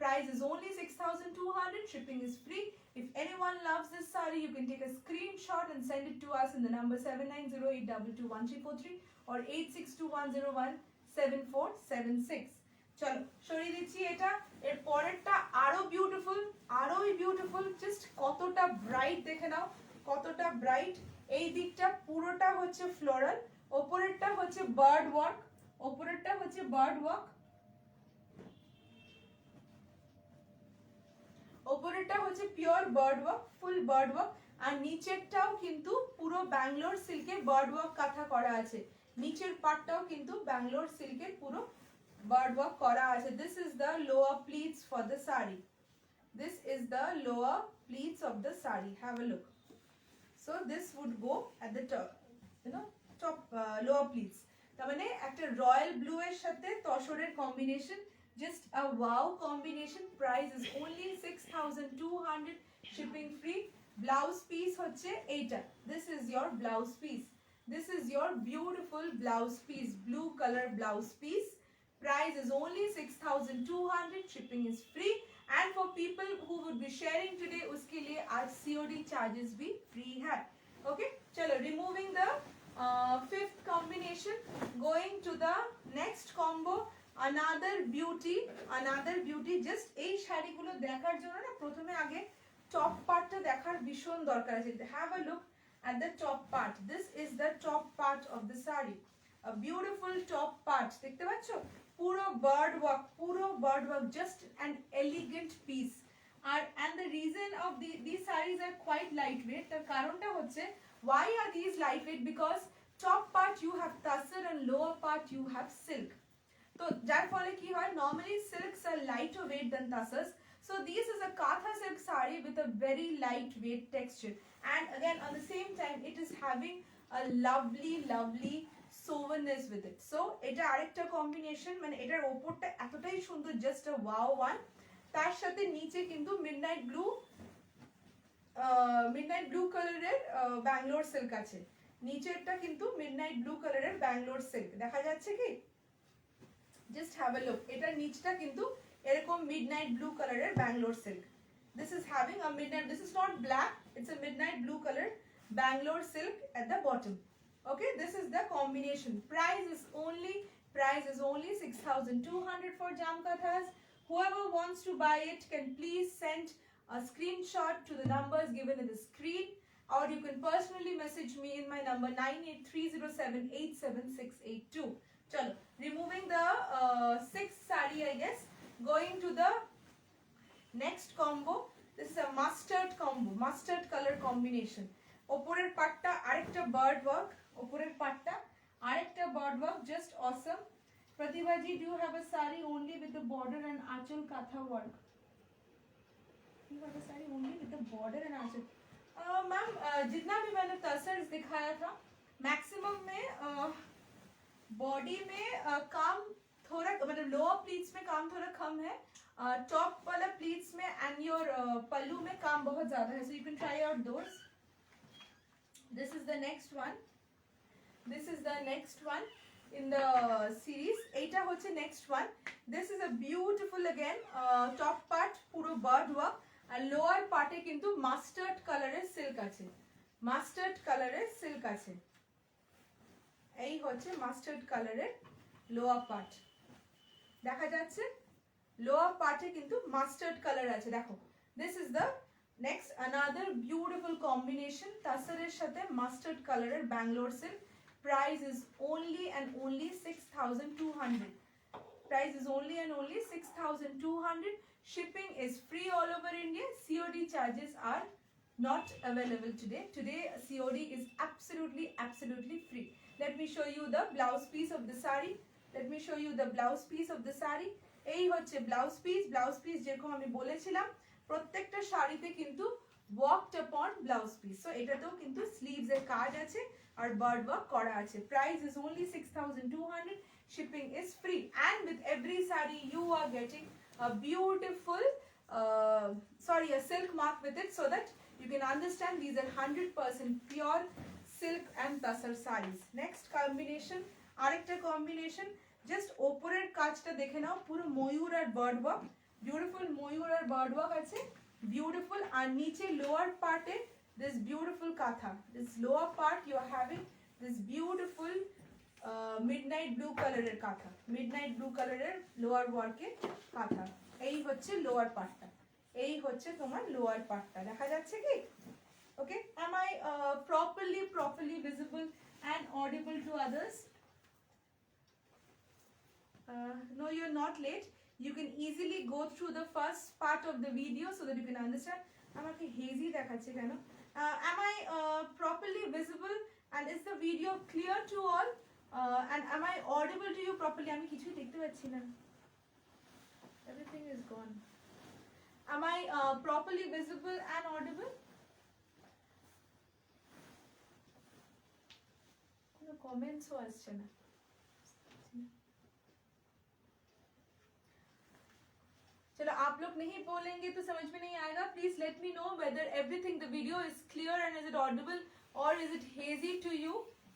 Price is only 6,200. Shipping is free. If anyone loves this sari, you can take a screenshot and send it to us in the number 7908221343 or 8621017476. চলো সরিয়ে দিচ্ছি এটা। এর পরেরটা আরো beautiful, just কতটা bright দেখে নাও, কতটা ব্রাইট। এই দিকটা পুরোটা হচ্ছে ফ্লোরাল, ওপরেরটা হচ্ছে বার্ড ওয়ার্ক, ওপরেরটা হচ্ছে বার্ড ওয়ার্ক, ওপরেরটা হচ্ছে পিওর বার্ড ওয়ার্ক, ফুল বার্ড ওয়ার্ক। আর নিচেরটাও কিন্তু পুরো ব্যাঙ্গালোর সিল্কের বার্ড ওয়ার্ক কাঁথা করা আছে, নিচের পার্টটাও কিন্তু ব্যাঙ্গালোর সিল্কের পুরো bird work kora ache. This is the lower pleats for the sari. This is the lower pleats of the sari. Have a look. So this would go at the top, top lower pleats. তার একটা royal blue এর সাথে তসরের combination, just a wow combination. Price is only 6,200, shipping free. Blouse piece হচ্ছে এইটা. This is your blouse piece. This is your beautiful blouse piece, blue color blouse piece. Price is only 6,200. Shipping is free. And for people who would be sharing today, uske liye aaj COD charges bhi free hai. Okay, chalo, removing the fifth combination, going to the next combo. Another beauty. Just ei shari gulo dekhar jonno na prothome age top part ta dekhar bishon dorkar ache. Have a look at the top part. This is the top part of the sari. A beautiful top part. Dekhte paccho? Puro bird work, just an elegant piece. And the reason of these sarees are quite lightweight. The karonta hocche, why are these lightweight? Because top part you have tassar and lower part you have silk. So jar phole ki hoy, normally silks are lighter weight than tassars. So this is a katha silk saree with a very lightweight texture. And again, at the same time, it is having a lovely souvenirs with it. So এটা আরেকটা combination, মানে এটার ওপরটা এতটাই সুন্দর, just a wow one. তার সাথে নিচে কিন্তু মিডনাইট ব্লু কালারের ব্যাঙ্গালোর সিল্ক আছে, নিচেরটা কিন্তু মিডনাইট ব্লু কালারের ব্যাঙ্গালোর সিল্ক দেখা যাচ্ছে কি? Just have a look. এটার নিচটা কিন্তু এরকম মিডনাইট ব্লু কালারের Bangalore silk. This is having a midnight, this is not black, it's a midnight blue color Bangalore silk at the bottom. Okay, this is the combination. Price is only 6,200 for Jamkathas. Whoever wants to buy it can please send a screenshot to the numbers given in the screen, or you can personally message me in my number 9830787682. Chalo, removing the sixth sari, I guess, going to the next combo. This is a mustard combo, mustard color combination. ওপরের পাটটা আরেকটা bird work, ওপরের পাটটা আরেকটা bird work, just awesome. Pratibha ji, do you have a sari only with the border and achal katha work? You have a sari only with the border and achal. Ma'am जितना भी मैंने तसर्स दिखाया था maximum में body में काम थोड़ा मतलब लोअर प्लीट्स में काम थोड़ा कम है, टॉप वाला प्लीट्स में एंड योर पल्लू में काम बहुत ज्यादा है, so you can try out those. This is the next one, this is the next one in the series. এইটা হচ্ছে next one. This is a beautiful again top part পুরো bird work আর lower part এ কিন্তু mustard কালারের silk আছে, mustard কালারের silk আছে. এই হচ্ছে মাস্টার্ড কালারের লোয়ার পার্ট, দেখা যাচ্ছে লোয়ার পার্টে কিন্তু মাস্টার্ড কালার আছে. দেখো this is the next another beautiful combination তাসরের সাথে মাস্টার্ড কালারের Bangalore silk. Price is only and only 6,200. Price is only and only 6,200. Shipping is free all over India. COD charges are not available today. Today COD is absolutely free. Let me show you the blouse piece of the sari. Let me show you the blouse piece of the sari. এই হচ্ছে blouse piece. Blouse piece যেরকম আমি বলেছিলাম প্রত্যেকটা শাড়িতে কিন্তু worked আপন blouse piece. So এটাতেও কিন্তু স্লিভস এর কাজ আছে আর বার্ড ওয়ার্ক করা আছে. Price is only 6,200. Shipping is free and with every sari you are getting a beautiful a silk mark with it so that you can understand these are 100% pure silk and tasar sarees. Next combination আরেকটা combination, just ওপরের কাজটা দেখে নাও পুরো ময়ূর আর bird work, beautiful ময়ূর আর bird work আছে, beautiful. আর নিচে lower পার্টে this beautiful katha, this lower part you are having this beautiful midnight blue color er katha, midnight blue color er lower work er katha. এই হচ্ছে lower পার্টটা, এই হচ্ছে তোমার lower পার্টটা, দেখা যাচ্ছে কি? Okay, am I properly visible and audible to others? No, you're not late. You can easily go through the first part of the video so that you can understand. আমাকে hazy দেখাচ্ছে কেন? Am I properly visible and is the video clear to all? And am I audible to you properly? আমি কিছুই দেখতে পাচ্ছি না. Everything is gone. Am I properly visible and audible? কোনো কমেন্টসও আসছে না. चलो आप लोग नहीं बोलेंगे तो समझ में नहीं आएगा. Please let me know whether everything the video is clear and is it audible or is it hazy to you.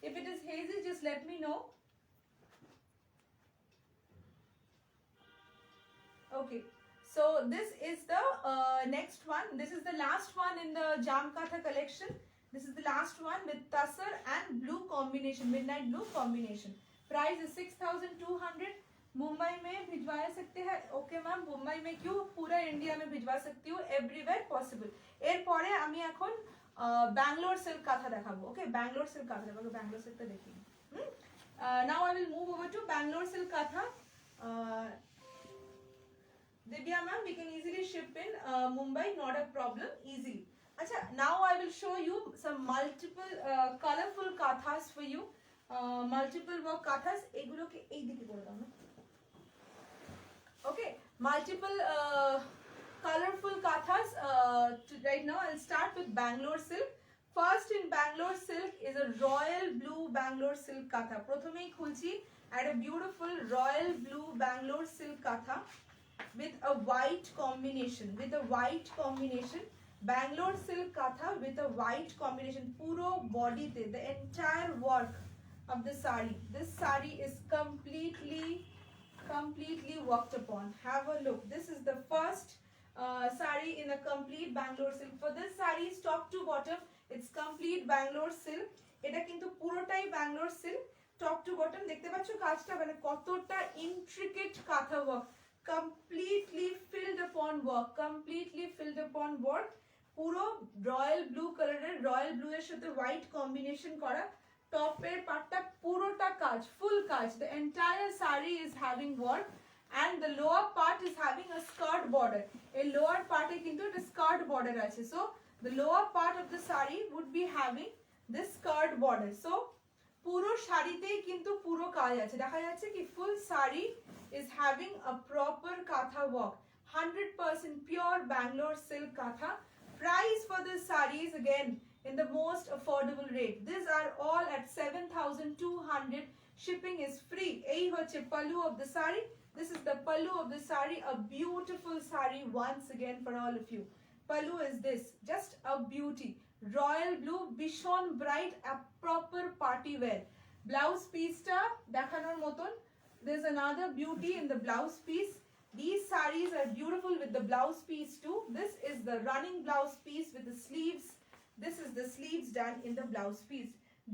If it is hazy, just let me know. Okay, so this is the next one. This is the last one in the Jamkatha collection. This is the last one with tasar and blue combination, midnight blue combination. Price is 6,200. Mumbai में भिजवा सकते हैं. Okay ma'am, Mumbai में क्यों, पूरा India में भिजवा सकती हूँ, एवरीवेयर पॉसिबल. এরপরে আমি এখন ব্যাঙ্গালোর সিল্ক কাঁথা দেখাবো. ওকে, ব্যাঙ্গালোর সিল্ক কাঁথা দেখাবো. ব্যাঙ্গালোর সিল্কটা দেখি. Now I will move over to Bangalore silk kantha. Divya ma'am, we can easily ship in Mumbai, not a problem, easily. Acha, now I will show you some multiple colorful kathas for you. Multiple work kathas. এগুলোকে এই দিকে করে দাও না. Okay, multiple colorful kathas. Right now I'll start with Bangalore silk. First in Bangalore silk is a royal blue Bangalore silk katha. প্রথমেই খুলছি at a beautiful royal blue Bangalore silk katha with a white combination, Bangalore silk katha with a white combination. Puro body te the entire work of the sari. This sari is completely worked upon. Have a look. This is the first sari in a complete Bangalore silk. For this sari, top to bottom, it's complete Bangalore silk. এটা কিন্তু পুরোটাই Bangalore silk, top to bottom. দেখতে পাচ্ছ কাজটা মানে কতটা intricate কাঁথা work, completely filled upon work. পুরো রয়্যাল ব্লু কালারের, রয়্যাল ব্লু এর সাথে হোয়াইট কম্বিনেশন করা. টপের পার্টটা পুরোটা কাজ, ফুল কাজ. The entire sari is having work and the lower part is having a skirt border. A lower part kintu a skirt border ache. So the lower part of the sari would be having this skirt border. So puro শাড়িতেই কিন্তু পুরো কাজ আছে, দেখা যাচ্ছে কি full sari is having a proper katha work, 100% pure Bangalore silk katha. Price for this sari is again in the most affordable rate. These are all at 7,200. Shipping is free. এই হচ্ছে pallu of the sari. This is the pallu of the sari, a beautiful sari once again for all of you. Pallu is this, just a beauty. Royal blue, bishon bright, a proper party wear. Blouse piece ta dekhanor moton. There's another beauty in the blouse piece. These saris are beautiful with the blouse piece too. This is the running blouse piece with the sleeves. This is the sleeves done in the blouse piece.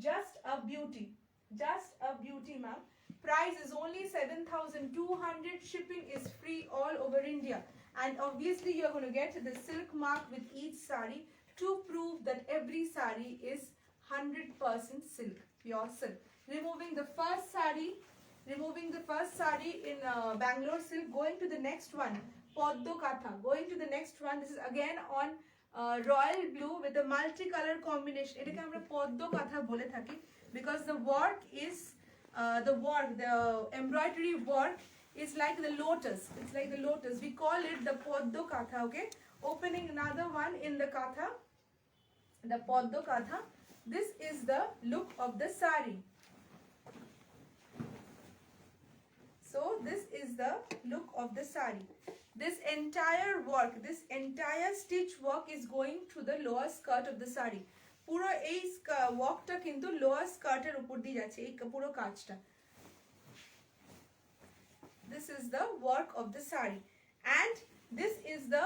Just a beauty. Just a beauty, ma'am. Price is only 7,200. Shipping is free all over India. And obviously you're going to get the silk mark with each sari to prove that every sari is 100% silk, pure silk. Removing the first sari in Bangalore silk, going to the next one, Poddo Katha. Going to the next one, this is again on royal blue with a multicolor combination. Etake amra Poddo Katha bole thaki because the work is the embroidery work is like the lotus. It's like the lotus. We call it the Poddo Katha, okay? Opening another one in the Katha, the Poddo Katha. This is the look of the sari. So this is the look of the sari. This entire work, this entire stitch work is going to the lower skirt of the sari. পুরো এই ওয়ার্কটা কিন্তু lower স্কার্টের উপর দিয়ে যাচ্ছে, এই পুরো কাজটা। This is the work of the sari and this is the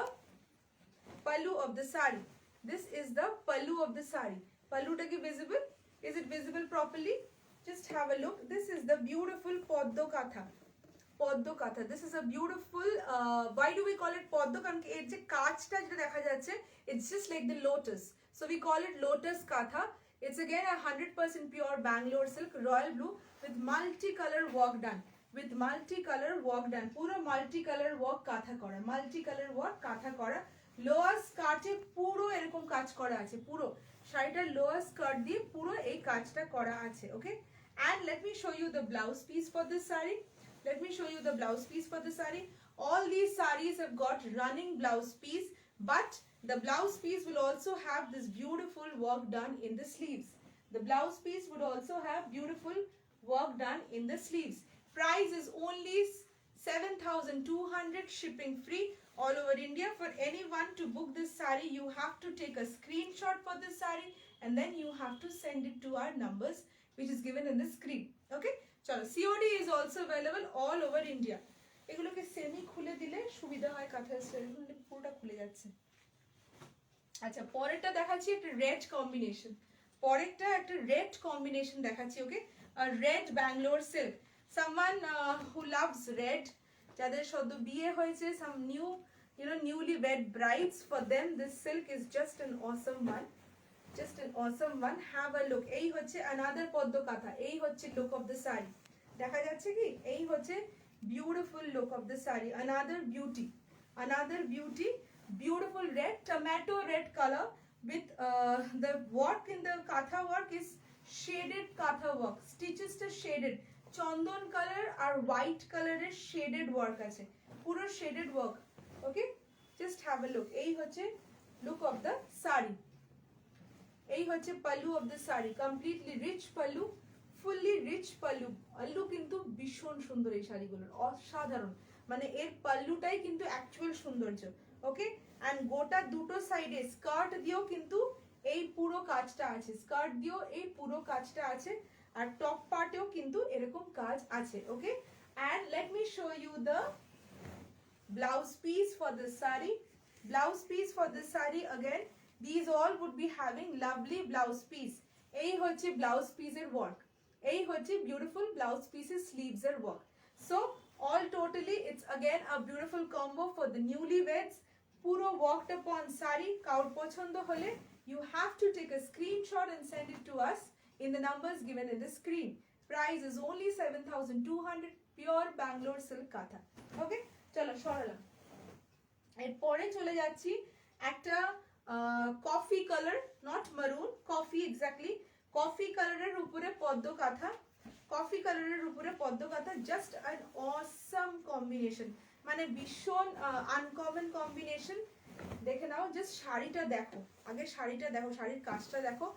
pallu of the sari. This is the pallu of the sari. Palluta ki visible? Is it visible properly? Just have a look. This is the beautiful Poddo Katha. Poddo Katha. This is a beautiful, why do we call it Poddo? কারণ এর যে কাজটা যেটা দেখা যাচ্ছে, it's just like the lotus. So we call it Lotus Katha. It's again a 100% pure Bangalore silk, royal blue with multicolor work done. With multicolor work done. Puro multicolor work katha kora. Multicolor work katha kora. Lower skirt e puro erokom kaj kora ache. Puro sharitar lower skirt diye puro ei kajta kora ache. Okay? And let me show you the blouse piece for this sari. Let me show you the blouse piece for the sari. All these saris have got running blouse piece, but the blouse piece will also have this beautiful work done in the sleeves. The blouse piece would also have beautiful work done in the sleeves. Price is only 7,200. Shipping free all over India. For anyone to book this sari, you have to take a screenshot for this sari and then you have to send it to our numbers which is given in the screen. Okay? চলো, COD is also available all over India. এগুলোকে semi খুলে দিলে সুবিধা হয়, কাঁথা style পুরোটা খুলে যাচ্ছে। আচ্ছা, পরেরটা দেখাচ্ছি একটা রেড কম্বিনেশন। পরেরটা একটা রেড কম্বিনেশন দেখাচ্ছি, okay? Red Bangalore silk. Someone who loves red, যাদের সদ্য বিয়ে হয়েছে, some new newly wed brides, for them this silk is just an awesome one. Just an awesome one. Have a look. এই হচ্ছে another পদ্ম কাঁথা। এই হচ্ছে look of the sari. দেখা যাচ্ছে কি? এই হচ্ছে beautiful look of the sari. Another beauty. Another beauty. Beautiful red, tomato red color with the work in the katha work is shaded katha work. Stitches to shaded. Chandon color or white color is shaded work আছে। পুরো shaded work. Okay? Just have a look. এই হচ্ছে look of the sari. এই হচ্ছে pallu of the sari, completely rich pallu, fully rich pallu. pallu কিন্তু ভীষণ সুন্দর এই শাড়িগুলোর, অসাধারণ। মানে এর পাল্লুটাই কিন্তু অ্যাকচুয়াল সৌন্দর্য। ওকে? এন্ড গোটা দুটো সাইডে স্কার্ট দিয়েও কিন্তু এই পুরো কাজটা আছে, স্কার্ট দিয়েও এই পুরো কাজটা আছে, আর টপ পার্টেও কিন্তু এরকম কাজ আছে। Okay? And let me show you the blouse piece for this sari. Blouse piece for this sari again. These all would be having lovely blouse piece. এই হচ্ছে blouse piece এর work. এই হচ্ছে beautiful blouse piece এর sleeves এর work. So all totally it's again a beautiful combo for the newlyweds. পুরো worked upon sari. কাউর পছন্দ হলে you have to take a screenshot and send it to us in the numbers given in the screen. Price is only 7,200. Pure Bangalore silk কাঁথা। ওকে, চলো সরালাম। এরপরে চলে যাচ্ছি একটা কফি কালার, নট মারুন, কফি, এক্স্যাক্টলি কফি কালারের উপরে পদ্ম কাঁথা, কফি কালারের উপরে পদ্ম কাঁথা, জাস্ট অ্যান অসাম কম্বিনেশন, মানে ভীষণ আনকমন কম্বিনেশন। দেখে নাও, জাস্ট শাড়িটা দেখো, আগে শাড়িটা দেখো, শাড়ির কাজটা দেখো।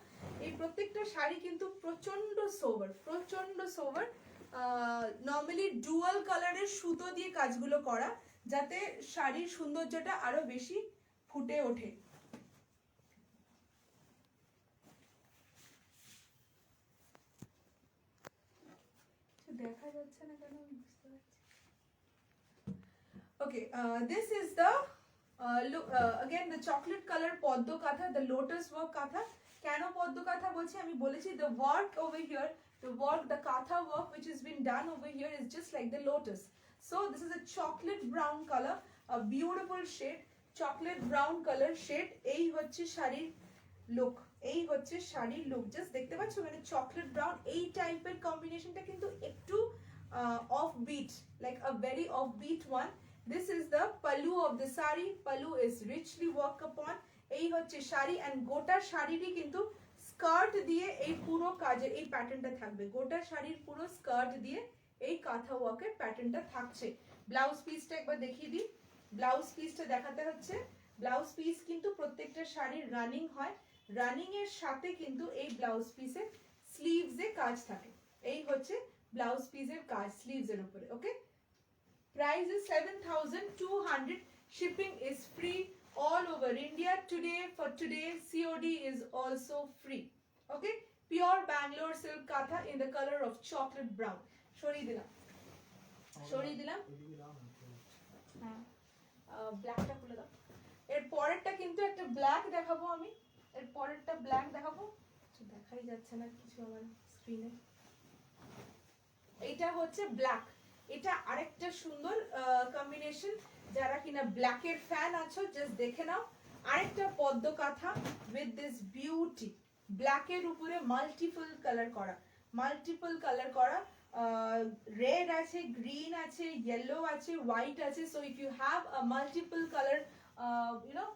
এই প্রত্যেকটা শাড়ি কিন্তু প্রচন্ড সোবার, প্রচন্ড সোবার। নর্মালি ডুয়াল কালারের সুতো দিয়ে কাজগুলো করা, যাতে শাড়ির সৌন্দর্যটা আরো বেশি ফুটে ওঠে। দেখা যাচ্ছে না কেন বুঝতে পারছি। Okay, this is the again the chocolate color পদ্ম কাঁথা, the lotus work কাঁথা। কেন পদ্ম কাঁথা বলছি আমি বলেছি, the work over here, the work, the katha work which has been done over here is just like the lotus. So this is a chocolate brown color, a beautiful shade, chocolate brown color shade। এই হচ্ছে শাড়ির look, এই হচ্ছে শাড়ির look, just দেখতে পাচ্ছ মানে chocolate brown. এই টাইপের কম্বিনেশনটা কিন্তু একটু offbeat, like a very offbeat one. This is the pallu of the sari, pallu is richly worked upon। এই হচ্ছে শাড়ি, এন্ড গোটা শাড়িরই কিন্তু স্কার্ট দিয়ে এই পুরো কাজের এই প্যাটার্নটা থাকবে, গোটা শাড়ির পুরো স্কার্ট দিয়ে এই কাঁথা ওয়ার্কের প্যাটার্নটা থাকছে। ব্লাউজ পিসটা একবার দেখিয়ে দিই, ব্লাউজ পিসটা দেখাতে হচ্ছে। ব্লাউজ পিস কিন্তু প্রত্যেকটা শাড়ির রানিং হয়, রানিং এর সাথে কিন্তু এই ব্লাউজ পিসের স্লিভস এ কাজ থাকে। এই হচ্ছে ব্লাউজ পিসের কাজ স্লিভস এর উপরে। ওকে, price is 7,200, shipping is free all over India today। For today COD is also free। Okay, pure Bangalore silk katha in the color of chocolate brown। সরিয়ে দিলাম, সরিয়ে দিলাম, হ্যাঁ ব্ল্যাকটা খুলে দাও। এর পরেরটা কিন্তু একটা ব্ল্যাক দেখাবো আমি, এর পরেরটা ব্ল্যাক দেখাবো, দেখাই যাচ্ছে না কিছু আমার স্ক্রিনে। এইটা হচ্ছে ব্ল্যাক, এটা আরেকটা সুন্দর কম্বিনেশন। যারা কিনা ব্ল্যাকের ফ্যান আছো জাস্ট দেখে নাও, আরেকটা পদ্ম কাঁথা উইথ দিস বিউটি। ব্ল্যাকের উপরে মাল্টিপল কালার করা, মাল্টিপল কালার করা, রেড আছে, গ্রিন আছে, ইয়েলো আছে, হোয়াইট আছে। So if you have a multiple colour you know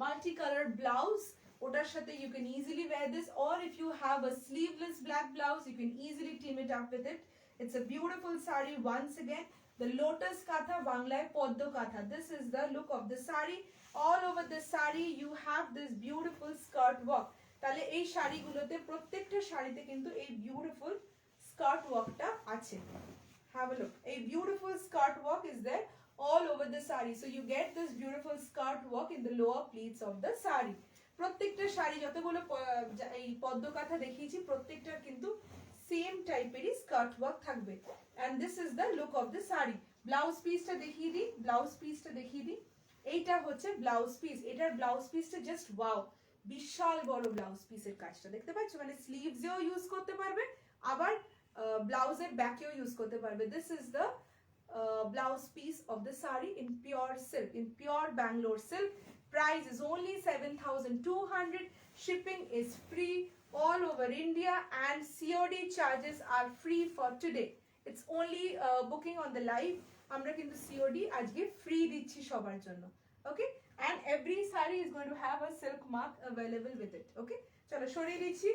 multi colour blouse, ওটার সাথে you can easily wear this, or if you have a sleeveless black blouse you can easily team it up with it। It's a beautiful sari once again, the lotus katha, banglaয় পদ্ম katha। This is the look of the sari। all over the sari you have this beautiful skirt work। তাহলে এই শাড়িগুলোতে প্রত্যেকটা শাড়িতে কিন্তু এই beautiful skirt ওয়ার্কটা আছে। have a look, a beautiful skirt work is there all over the sari। so you get this beautiful skirt work in the lower pleats of the sari। প্রত্যেকটা শাড়ি যতগুলো এই পদ্ম কাঁথা দেখিয়েছি প্রত্যেকটার কিন্তু সেম টাইপেরই স্কার্ট ওয়ার্ক থাকবে। And this is the look of the sari. Blouse পিসটা দেখিয়ে দিই, ব্লাউজ পিসটা দেখিয়ে দিই। এইটা হচ্ছে ব্লাউজ পিস, এটার ব্লাউজ পিসটা জাস্ট ওয়াও, বিশাল বড় ব্লাউজ পিসের কাজটা দেখতে পাচ্ছ, মানে স্লিভসেও ইউজ করতে পারবে, আবার ব্লাউজের ব্যাকেও ইউজ করতে পারবে। This is the blouse piece of the sari in pure silk, in pure Bangalore silk। Price is only 7,200, shipping is free all over India and COD charges are free for today। It's only booking on the live, আমরা কিন্তু COD আজকে free দিচ্ছি সবার জন্য। Okay, and every sari is going to have a silk mark available with it। Okay, চলো সরিয়ে দিচ্ছি।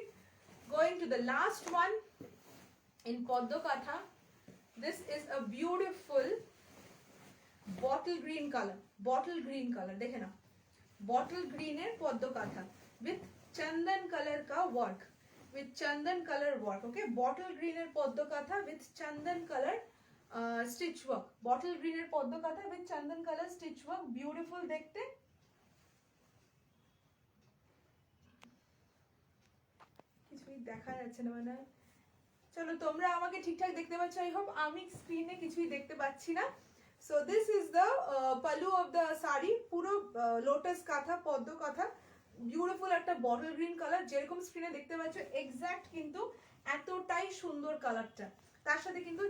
Going to the last one in পদ্ম কাঁথা। This is a beautiful bottle green color, bottle green color দেখে নাও, bottle green এর পদ্ম কাঁথা with chandan color ka work, with chandan color work। okay, bottle green এর পদ্ম কাঁথা with chandan color stitch work, bottle green এর পদ্ম কাঁথা with chandan color stitch work, beautiful দেখতে। কিছুই দেখা যাচ্ছে না মানে, চলো তোমরা আমাকে ঠিকঠাক দেখতে পাচ্ছ আই হোপ, আমি স্ক্রিনে কিছুই দেখতে পাচ্ছি না। So this is the pallu of the sari, পুরো লোটাস কাঁথা, পদ্ম কাঁথা, বিউটিফুল একটা বটল গ্রিন কালার, যেরকম স্ক্রিনে দেখতে পাচ্ছ এক্স্যাক্ট কিন্তু এতটাই সুন্দর কালারটা। তার সাথে কিন্তু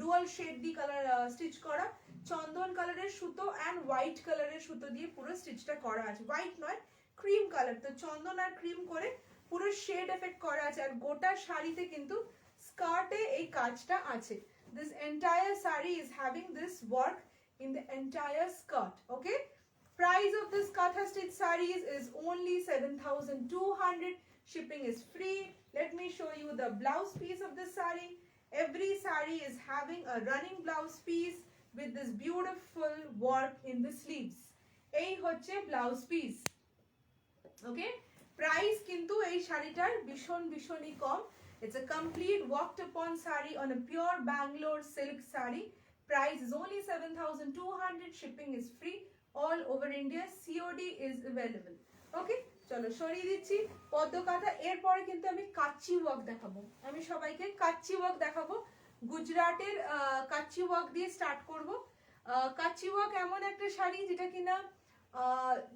dual shade the colour stitch করা, চন্দন কালারের সুতো অ্যান্ড হোয়াইট কালারের সুতো দিয়ে পুরো স্টিচটা করা আছে, হোয়াইট নয় ক্রিম কালার, তো চন্দন আর ক্রিম করে পুরো শেড এফেক্ট করা আছে। আর গোটা শাড়িতে কিন্তু স্কার্টে এই কাজটা আছে। this entire sari is having this work in the entire skirt. Okay, price of this Katha stitch sarees is only 7,200. Shipping is free. Let me show you the blouse piece of this sari. Every sari is having a running blouse piece with this beautiful work in the sleeves. এই হচ্ছে blouse piece. ওকে, price কিন্তু এই শাড়িটার ভীষণই কম। It's a complete walked upon sari on a pure Bangalore silk sari. Price is only 7,200. Shipping is free all over India. COD is available. Okay, চলো সরিয়ে দিচ্ছি পদ্ম কাঁথা। এরপরে কিন্তু আমি কাচ্চি ওয়ার্ক দেখাবো। আমি সবাইকে কাচ্চি ওয়ার্ক দেখাবো। গুজরাটের কাচ্চি ওয়ার্ক দিয়ে স্টার্ট করব। কাচ্চি ওয়ার্ক এমন একটা শাড়ি যেটা কিনা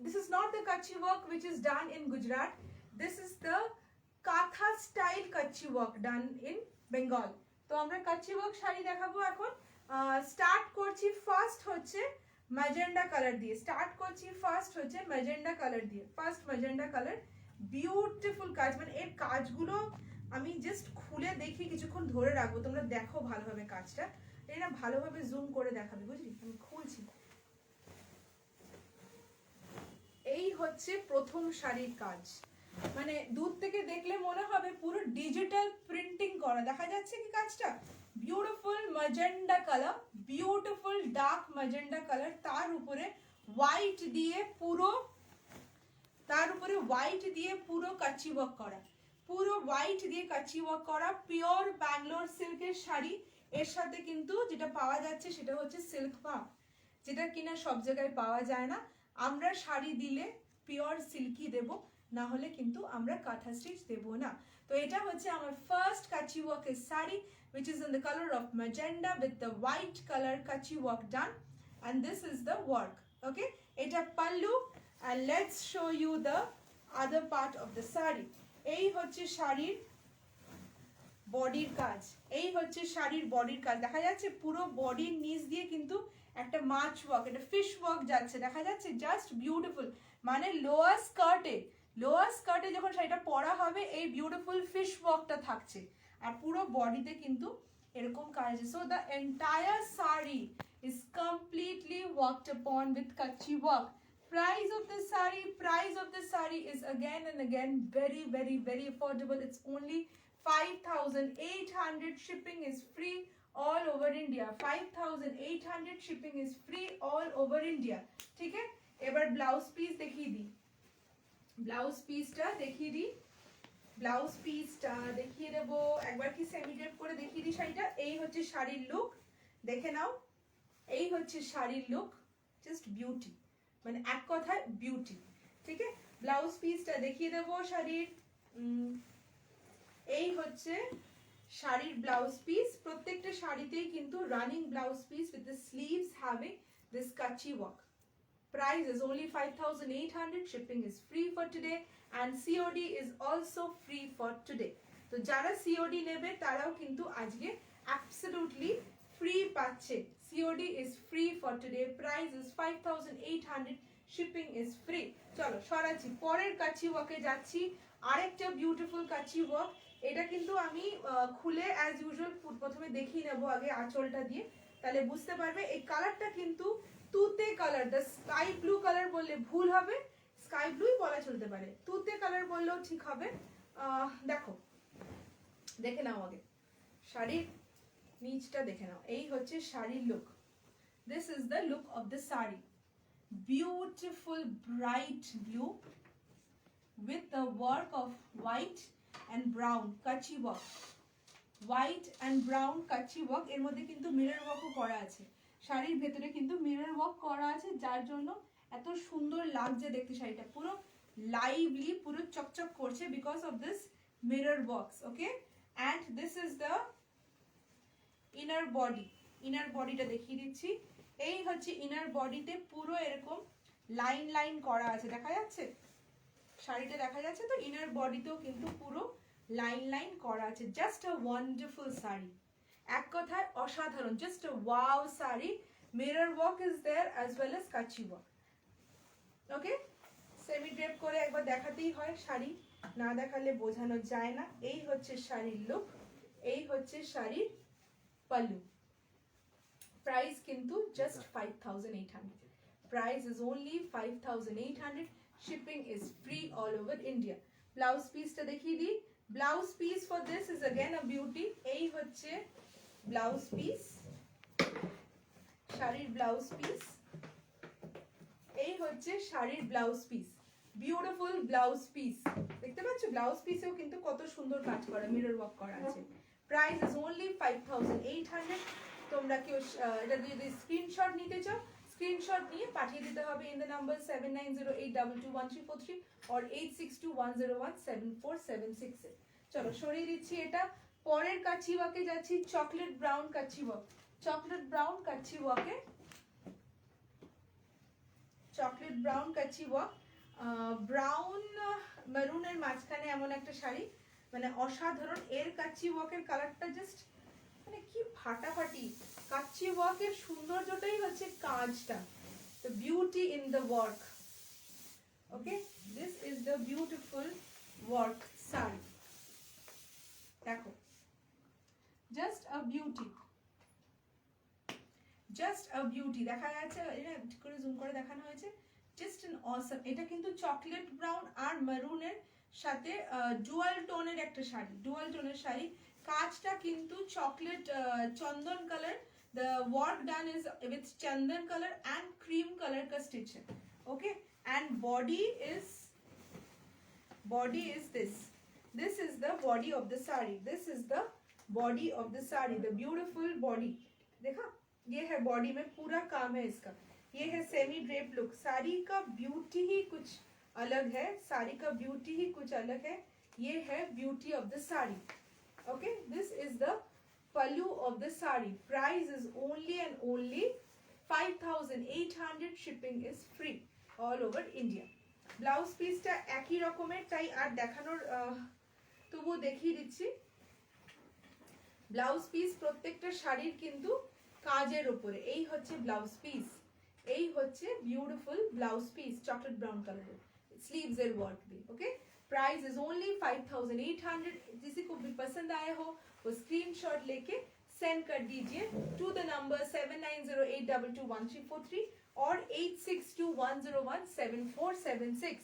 this is not the kachi work which is done in Gujarat. This is the Katha style kachi work done in Bengal. তো আমরা কাচ্চি ওয়ার্ক শাড়ি দেখাবো এখন। স্টার্ট করছি ফার্স্ট হচ্ছে ম্যাজেন্ডা কালার দিয়ে। First magenta colour. বিউটিফুল কাজ, মানে এর কাজগুলো আমি জাস্ট খুলে দেখি, কিছুক্ষণ ধরে রাখবো, তোমরা দেখো ভালোভাবে কাজটা। এটা ভালোভাবে জুম করে দেখাবে, বুঝলি? আমি খুলছি। এই হচ্ছে প্রথম শাড়ির কাজ, মানে দূর থেকে দেখলে মনে হবে পুরো ডিজিটাল প্রিন্টিং করা। দেখা যাচ্ছে কি কাজটা? Beautiful magenta colour, beautiful dark magenta colour, তার উপরে হোয়াইট দিয়ে পুরো কাচ্চি ওয়ার্ক করা, পিওর ব্যাঙ্গালোর সিল্কের শাড়ি। এর সাথে কিন্তু যেটা পাওয়া যাচ্ছে সেটা হচ্ছে সিল্ক মার্ক, যেটা কিনা সব জায়গায় পাওয়া যায় না। আমরা শাড়ি দিলে পিওর সিল্কি দেব, না হলে কিন্তু আমরা কাঁথা স্টিচ দেব না। তো এটা হচ্ছে আমার ফার্স্ট কাচি ওয়ার্কের sari, which is in the color of magenta with the white color kachi work done, and this is the work. Okay, এটা pallu, and let's show you the other part of the saree. এই হচ্ছে শাড়ির বডির কাজ, দেখা যাচ্ছে পুরো বডির নিচ দিয়ে কিন্তু একটা মাছ ওয়ার্ক, একটা ফিশ ওয়ার্ক যাচ্ছে, দেখা যাচ্ছে। জাস্ট বিউটিফুল, মানে লোয়ার স্কার্টে যখন শাড়িটা পরা হবে এই বিউটিফুল ফিশ ওয়ার্কটা থাকছে, আর পুরো বডিতে কিন্তু এরকম কাজ। So the entire sari is completely worked upon with kachi work. Price of the saree is again and again very affordable. It's only 5,800. Shipping is free all over India. 5,800. Shipping is free all over India. ठीक है, এবার blouse piece দেখিয়ে দিই। Blouse পিসটা দেখিয়ে দেবো একবার, কি সেমি ড্রেপ করে দেখিয়ে দিই শাড়িটা। এই হচ্ছে শাড়ির লুক, দেখে নাও। এই হচ্ছে শাড়ির লুক, জাস্ট বিউটি, মানে এক কথায় বিউটি। ঠিক আছে, ব্লাউজ পিসটা দেখিয়ে দেবো শাড়ির। এই হচ্ছে শাড়ির ব্লাউজ পিস। প্রত্যেকটা শাড়িতেই কিন্তু running blouse piece with the sleeves having this kachi work. Price is only 5,800. Shipping is free for today and COD is also free for today. তো যারা COD নেবে তারাও কিন্তু আজকে absolutely free পাচ্ছে। COD is free for today. Price is 5,800. Shipping is free. চলো সরাচ্ছি, পরের কাচি ওয়ার্কে যাচ্ছি। আরেকটা বিউটিফুল কাচি ওয়ার্ক। এটা কিন্তু আমি খুলে অ্যাজ ইউজুয়াল প্রথমে দেখিয়ে নেবো আগে আঁচলটা দিয়ে, তাহলে বুঝতে পারবে। এই কালারটা কিন্তু তুতে colour, the sky blue colour বললে ভুল হবে, স্কাই ব্লুই বলা চলতে পারে, তুতে কালার বললেও ঠিক হবে। দেখো, দেখে নাও আগে শাড়ির নিচটা দেখে নাও। এই হচ্ছে শাড়ির look. This is the look of the sari. Beautiful bright blue with the work of white and brown kachi work. White and brown kachi work, এর মধ্যে কিন্তু মিরর ওয়ার্কও করা আছে। শাড়ির ভেতরে কিন্তু মিরর ওয়ার্ক করা আছে, যার জন্য এত সুন্দর লাগছে দেখতে। শাড়িটা পুরো লাইভলি, পুরো চকচক করছে because of this mirror works. Okay, and this is the inner body. Inner বডিটা দেখিয়ে দিচ্ছি। এই হচ্ছে ইনার বডিতে পুরো এরকম লাইন করা আছে, দেখা যাচ্ছে শাড়িটা, দেখা যাচ্ছে তো। ইনার বডিতেও কিন্তু পুরো লাইন করা আছে। জাস্ট আ ওয়ান্ডারফুল শাড়ি, এক কথায় অসাধারণ, just a wow sari. Mirror work is there as well as কাচি ওয়ার্ক। ওকে, সেমি ড্রেপ করে একবার দেখাতেই হয়, শাড়ি না দেখালে বোঝানো যায় না। এই হচ্ছে শাড়ির লুক, এই হচ্ছে শাড়ির পাল্লু। প্রাইস কিন্তু just 5800, price is only 5800, shipping is free all over India. Blouse পিসটা দেখিয়ে দিই, blouse piece for this is again a beauty. এই হচ্ছে ব্লাউজ পিস, শাড়ির ব্লাউজ পিস, এই হচ্ছে শাড়ির blouse piece, beautiful blouse piece. দেখতে পাচ্ছ ব্লাউজ পিসেও কিন্তু কত সুন্দর কাজ করা, মিরর ওয়ার্ক করা আছে। Price is only 5800। তোমরা কেউ এটা যদি স্ক্রিনশট নিতে চাও, স্ক্রিনশট নিয়ে পাঠিয়ে দিতে হবে ইন দ্য নাম্বার 7908221343 or 8621017476 এ। চলো সরিয়ে দিচ্ছি এটা। পরের কাচ্চি ওয়ার্কে যাচ্ছি, chocolate brown Kutchi work. Chocolate brown Kutchi ওয়ার্কে, chocolate brown Kutchi work, brown মেরুনের মাঝখানে এমন একটা শাড়ি, মানে অসাধারণ। এর কাচ্চি ওয়ার্কের কালারটা জাস্ট মানে কি ফাটাফাটি। কাচ্চি ওয়ার্কের সৌন্দর্যটাই হচ্ছে কাজটা, the beauty in the work. Okay, this is the beautiful work saree. দেখো, just a beauty, just a beauty। দেখা যাচ্ছে এটা করে জুম করে দেখানো হয়েছে, just an awesome। এটা কিন্তু চকলেট ব্রাউন আর মেরুনের সাথে ডুয়াল টোনের একটা শাড়ি, ডুয়াল টোনের শাড়ি। কাজটা কিন্তু chocolate Chandan colour, the work done is with chandan color and cream color ka stitch hai, okay, and body is this is the body of the sari, this is the body of the sari, the beautiful body। देखा, ये है body में पूरा काम है इसका। ये है सेमी ड्रेप लुक। साड़ी का ब्यूटी ही कुछ अलग है, साड़ी का ब्यूटी ही कुछ अलग है। ये है beauty of the sari. Okay, this is the pallu of the sari. Price is only and only 5800, shipping is free all over India। Blouse পিসটা একই রকমের, তাই আর দেখানোর তবুও দেখিয়ে দিচ্ছি। ব্লাউজ পিস প্রত্যেকটা শাড়ির কিন্তু কাজের উপরে। এই হচ্ছে ব্লাউজ পিস, এই হচ্ছে beautiful blouse piece chocolate brown কালারের, স্লিভস এর ওয়ার্ক দিয়ে। ওকে, प्राइस इज ओनली 5800। किसी को भी पसंद आए हो वो स्क्रीनशॉट लेके सेंड कर दीजिए टू द नंबर 7908221343 और 8621017476।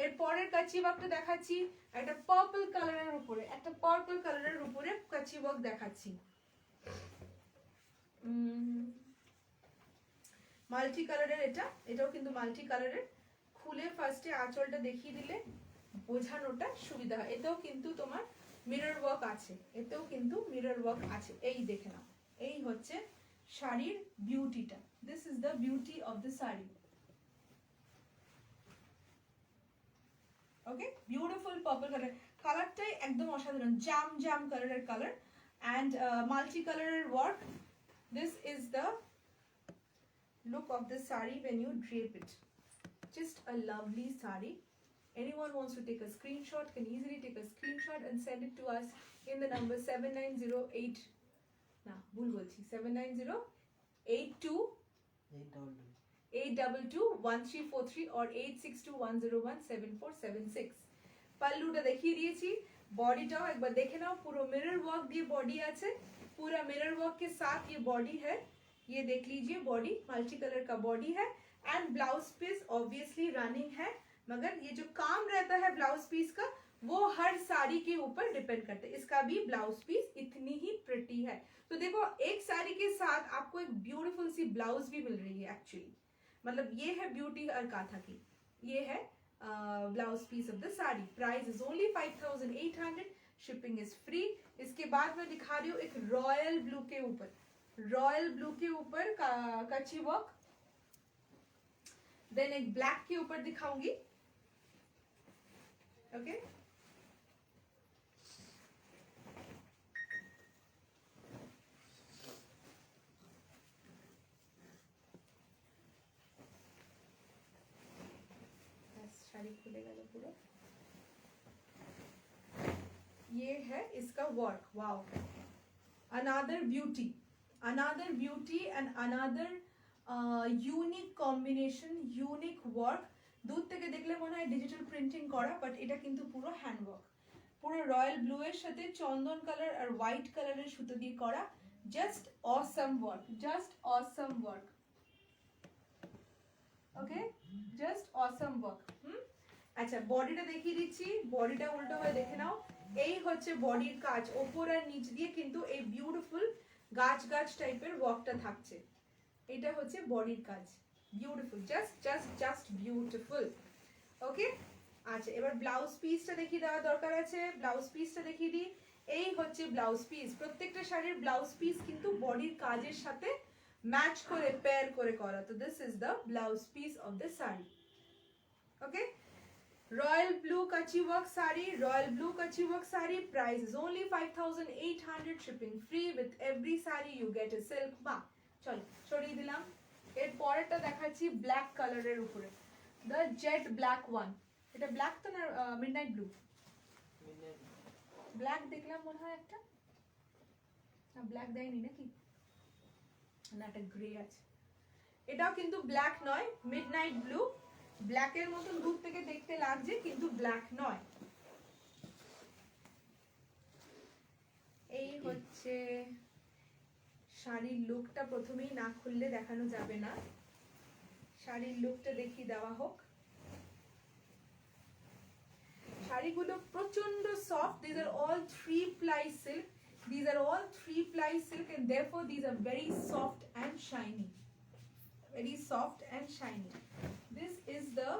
এর পরের কাচি ওয়ার্কটা দেখাচ্ছি একটা পার্পল কালারের উপরে, একটা পার্পল কালারের উপরে কাচি ওয়ার্ক দেখাচ্ছি। মাল্টি কালারের এটা, এটাও কিন্তু মাল্টি কালারের। খুলে ফার্স্টে আঁচলটা দেখিয়ে দিলে বোঝানোটা সুবিধা হয়। এতেও কিন্তু তোমার মিরর ওয়ার্ক আছে, এতেও কিন্তু মিরর ওয়ার্ক আছে। এই দেখে নাও, এই হচ্ছে শাড়ির বিউটিটা। This is the beauty of the sari. Okay, beautiful purple colour, কালারটাই একদম অসাধারণ, জাম জাম কালারের কালার অ্যান্ড মাল্টি কালারের work. This is the look of the sari when you drape it, just a lovely sari। Anyone wants to take a screenshot can easily take a screenshot and send it to us in the number 7908 na bhul bolchi 7908221343 or 8621017476। পাল্লুটা দেখিয়ে দিয়েছি, বডিটাও একবার দেখে নাও। পুরো mirror work দিয়ে body আছে, पूरा mirror work के साथ ये बॉडी है। ये देख लीजिए बॉडी मल्टी कलर का बॉडी है and blouse piece obviously running है, मगर ये जो काम रहता है ब्लाउज पीस का वो हर साड़ी के ऊपर डिपेंड करता है। इसका भी ब्लाउज पीस इतनी ही प्रिटी है। तो देखो एक साड़ी के साथ आपको एक ब्यूटीफुल सी ब्लाउज भी मिल रही है एक्चुअली, मतलब ये है ब्यूटी हर काथा की। ये है blouse piece of the sari. Price is only 5800, shipping is free. इसके बाद मैं दिखा रही हूँ एक रॉयल ब्लू के ऊपर, रॉयल ब्लू के ऊपर कच्ची वर्क, देन एक ब्लैक के ऊपर दिखाऊंगी। ओके, साड़ी खुले गए पूरा। ये है इसका work, wow, another beauty, another beauty and another unique combination, unique work. दूर থেকে দেখলে মনে হয় ডিজিটাল প্রিন্টিং করা, বাট এটা কিন্তু পুরো হ্যান্ড ওয়ার্ক। পুরো রয়্যাল ব্লু এর সাথে চন্দন কালার আর হোয়াইট কালারের সুতো দিয়ে করা। Just awesome work, just awesome work, okay, just awesome work. আচ্ছা বডিটা দেখিয়ে দিচ্ছি, বডিটা উল্টো হয়ে দেখে নাও। এই হচ্ছে বডির কাজ, ওপর আর নিচ দিয়ে কিন্তু এই বিউটিফুল গাছ গাছ টাইপের ওয়ার্কটা থাকছে। এটা হচ্ছে বডির কাজ, beautiful, just just just beautiful. Okay, আচ্ছা এবার ব্লাউজ পিসটা দেখিয়ে দেওয়া দরকার আছে, ব্লাউজ পিসটা দেখিয়ে দিই। এই হচ্ছে ব্লাউজ পিস, প্রত্যেকটা শাড়ির ব্লাউজ পিস কিন্তু বডির কাজের সাথে ম্যাচ করে পেয়ার করে করা। তো this is the blouse piece of the sari. Okay, royal blue কাচি ওয়ার্ক শাড়ি, রয়্যাল ব্লু কাচি work sari, price is only 5800, shipping free, with every sari you get a silk mark. চলো সরিয়ে দিলাম। এর পরেরটা দেখাচ্ছি ব্ল্যাক কালারের উপরে, দ্য জেড ব্ল্যাক ওয়ান। এটা ব্ল্যাক তো না মিডনাইট ব্লু? ব্ল্যাক দেখলাম মনে হয় একটা, না ব্ল্যাক দেয়নি নাকি, না একটা গ্রে আছে। এটাও কিন্তু ব্ল্যাক নয়, মিডনাইট ব্লু। ব্ল্যাকের মতন দূর থেকে দেখতে লাগছে কিন্তু ব্ল্যাক নয়। এই হচ্ছে শাড়ির লুকটা, প্রথমেই না খুললে দেখানো যাবে না, শাড়ির লুকটা দেখিয়ে দেওয়া হোক। শাড়িগুলো প্রচন্ড soft, these are all 3-ply silk, these are all 3-ply silk and therefore these are very soft and shiny, very soft and shiny. This is the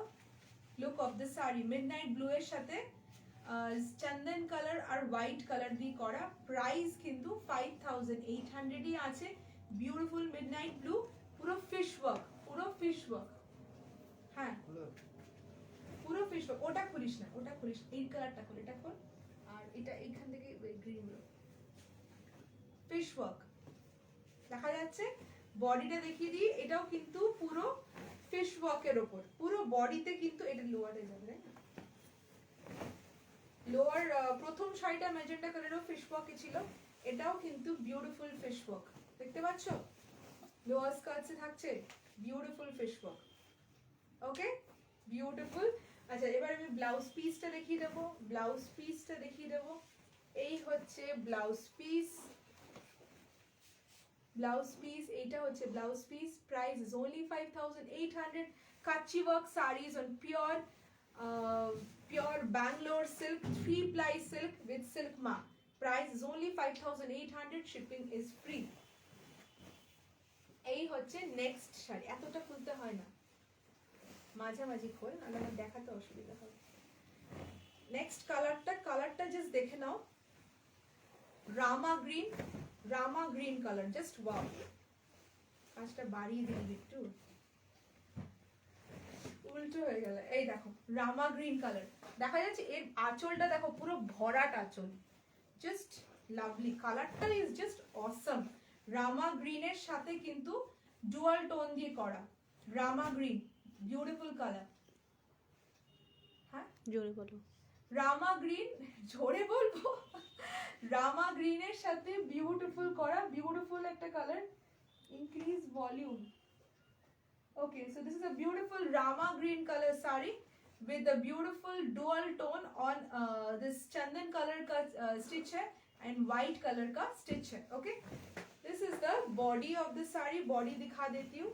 look of the saree, midnight blue এর সাথে চন্দন colour আর white colour দিয়ে করা। Price কিন্তু 5800 ই আছে। Beautiful midnight blue, পুরো fish work, পুরো fish work. হ্যাঁ পুরো ফিশ ওয়ার্ক। ওটা খুলিস না, ওটা খুলিস, এই কালারটা খোল, এটা খোল, আর এটা এইখান থেকে গ্রিন ফিশ ওয়ার্ক দেখা যাচ্ছে। বডিটা দেখিয়ে দিই, এটাও কিন্তু পুরো ফিশ ওয়ার্কের ওপর, পুরো বডিতে কিন্তু এটা লোয়ারে যাবে, লোয়ার প্রথম শাড়িটা ম্যাজেন্টা কালারও ফিশ ওয়ার্কই ছিল, এটাও কিন্তু বিউটিফুল ফিশ ওয়ার্ক, দেখতে পাচ্ছ লোয়ার স্কার্টসে থাকছে বিউটিফুল ফিশ ওয়ার্ক। ওকে, বিউটিফুল। আচ্ছা এবার আমি ব্লাউজ পিসটা দেখিয়ে দেবো, ব্লাউজ পিসটা দেখিয়ে দেবো। এই হচ্ছে ব্লাউজ পিস, ব্লাউজ পিস, এইটা হচ্ছে blouse piece. Price is only 5800। কাচি work series on pure pure Bangalore silk, 3-ply silk with silk mark. Price is only 5800, shipping is free. এই হচ্ছে নেক্সট শাড়ি, এতটা খুলতে হয় না, মাঝামাঝি খোল, নাহলে আমার দেখাতে অসুবিধা হবে। নেক্সট কালারটা জাস্ট দেখে নাও, রামা গ্রিন, রামা গ্রিন কালার, জাস্ট ওয়াও। কাজটা বাড়িয়ে দিই একটু, উল্টো হয়ে গেল। এই দেখো রামা গ্রিন কালার দেখা যাচ্ছে, এর আঁচলটা দেখো পুরো ভরাট আঁচল, জাস্ট লাভলি, কালারটা ইজ জাস্ট অসম। রামা গ্রিনের সাথে কিন্তু ডুয়াল টোন দিয়ে করা, রামা গ্রিন, বিউটিফুল কালার। হ্যাঁ জোরে বলো। রামা গ্রিন, জোরে বলবো, রামা গ্রিনের সাথে বিউটিফুল করা, বিউটিফুল একটা colour, increase volume. Okay, so this is a beautiful Rama green color saree with a beautiful dual tone on this chandan color ka stitch hai and white color ka stitch hai. Okay, this is the body of the saree. Body दिखा देती हूँ,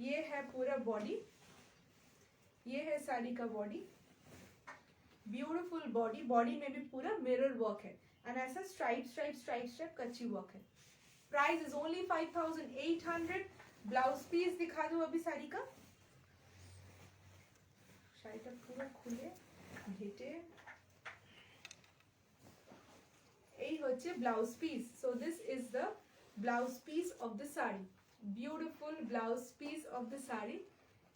ये है पूरा body, ये है saree का body, beautiful body, body में भी पूरा mirror work है and ऐसा stripe stripe stripe stripe कच्ची work है। Price is only 5800। Blouse piece दिखा दो अभी साड़ी का, শাড়িটা পুরো খুলে ঘেটে, এই হচ্ছে blouse piece. So this is the blouse piece of the sari, beautiful blouse piece of the sari,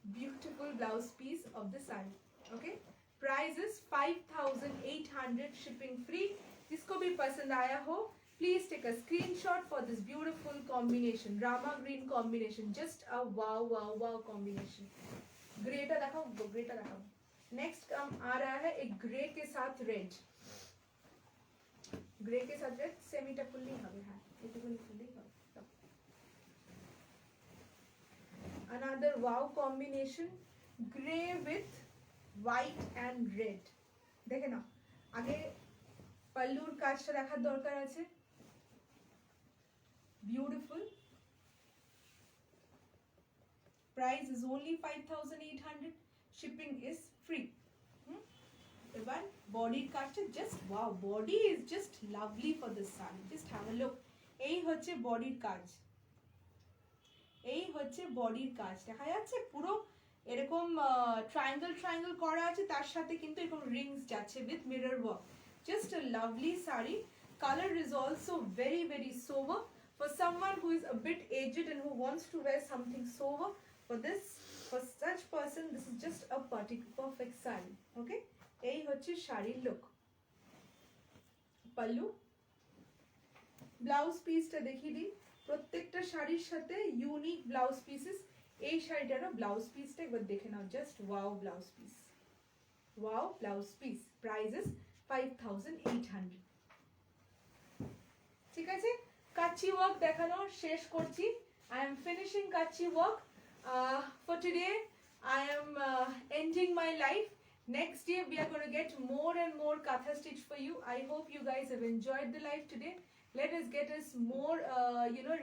beautiful blouse piece of the saree. Okay, price is 5800, shipping free। जिसको भी पसंद आया हो please take a screenshot for this beautiful combination, Rama green combination, just a wow wow wow combination। Grey टा दिखाओ, grey टा दिखाओ। Next आ रहा है एक ग्रे के साथ रेड, ग्रे के साथ रेड, सेमीटा खुलनी হবে, হ্যাঁ এটুকুনি খুললেই হবে। Another wow combination, grey with white and red। দেখে নাও, আগে পাল্লুর কাজটা দেখার দরকার আছে, beautiful. Price is only 5,800. Shipping is free. এবার বডির কাজটা just wow, body is just lovely for this sari. Just have a look. এই হচ্ছে বডির কাজ, এই হচ্ছে বডির কাজ। দেখা যাচ্ছে পুরো এরকম ট্রায়াঙ্গেল ট্রায়াঙ্গেল করা আছে, তার সাথে কিন্তু এরকম রিংস যাচ্ছে with mirror work. Just a lovely sari. Color is also very very sober for someone who is a bit aged and who wants to wear something sober. For such person, this is just a perfect saree. Okay, এই হচ্ছে শাড়ির look. Pallu, blouse পিসটা দেখিয়ে দিই। প্রত্যেকটা শাড়ির সাথে unique blouse pieces. এই শাড়িটারও ব্লাউজ পিসটা একবার দেখে নাও। Just wow blouse piece, wow blouse piece. Price is 5,800। ঠিক আছে, কাচ্চি ওয়ার্ক দেখানো শেষ করছি। I am finishing kacchi work for today. I am ending my life. Next day we are going to get more and more katha stitch for you. I hope you guys have enjoyed the live today. Let us get us more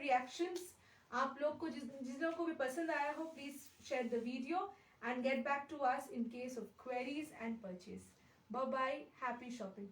reactions. आप लोग को जिस लोगों को भी पसंद आया हो, please share the video and get back to us in case of queries and purchase. Bye bye, happy shopping.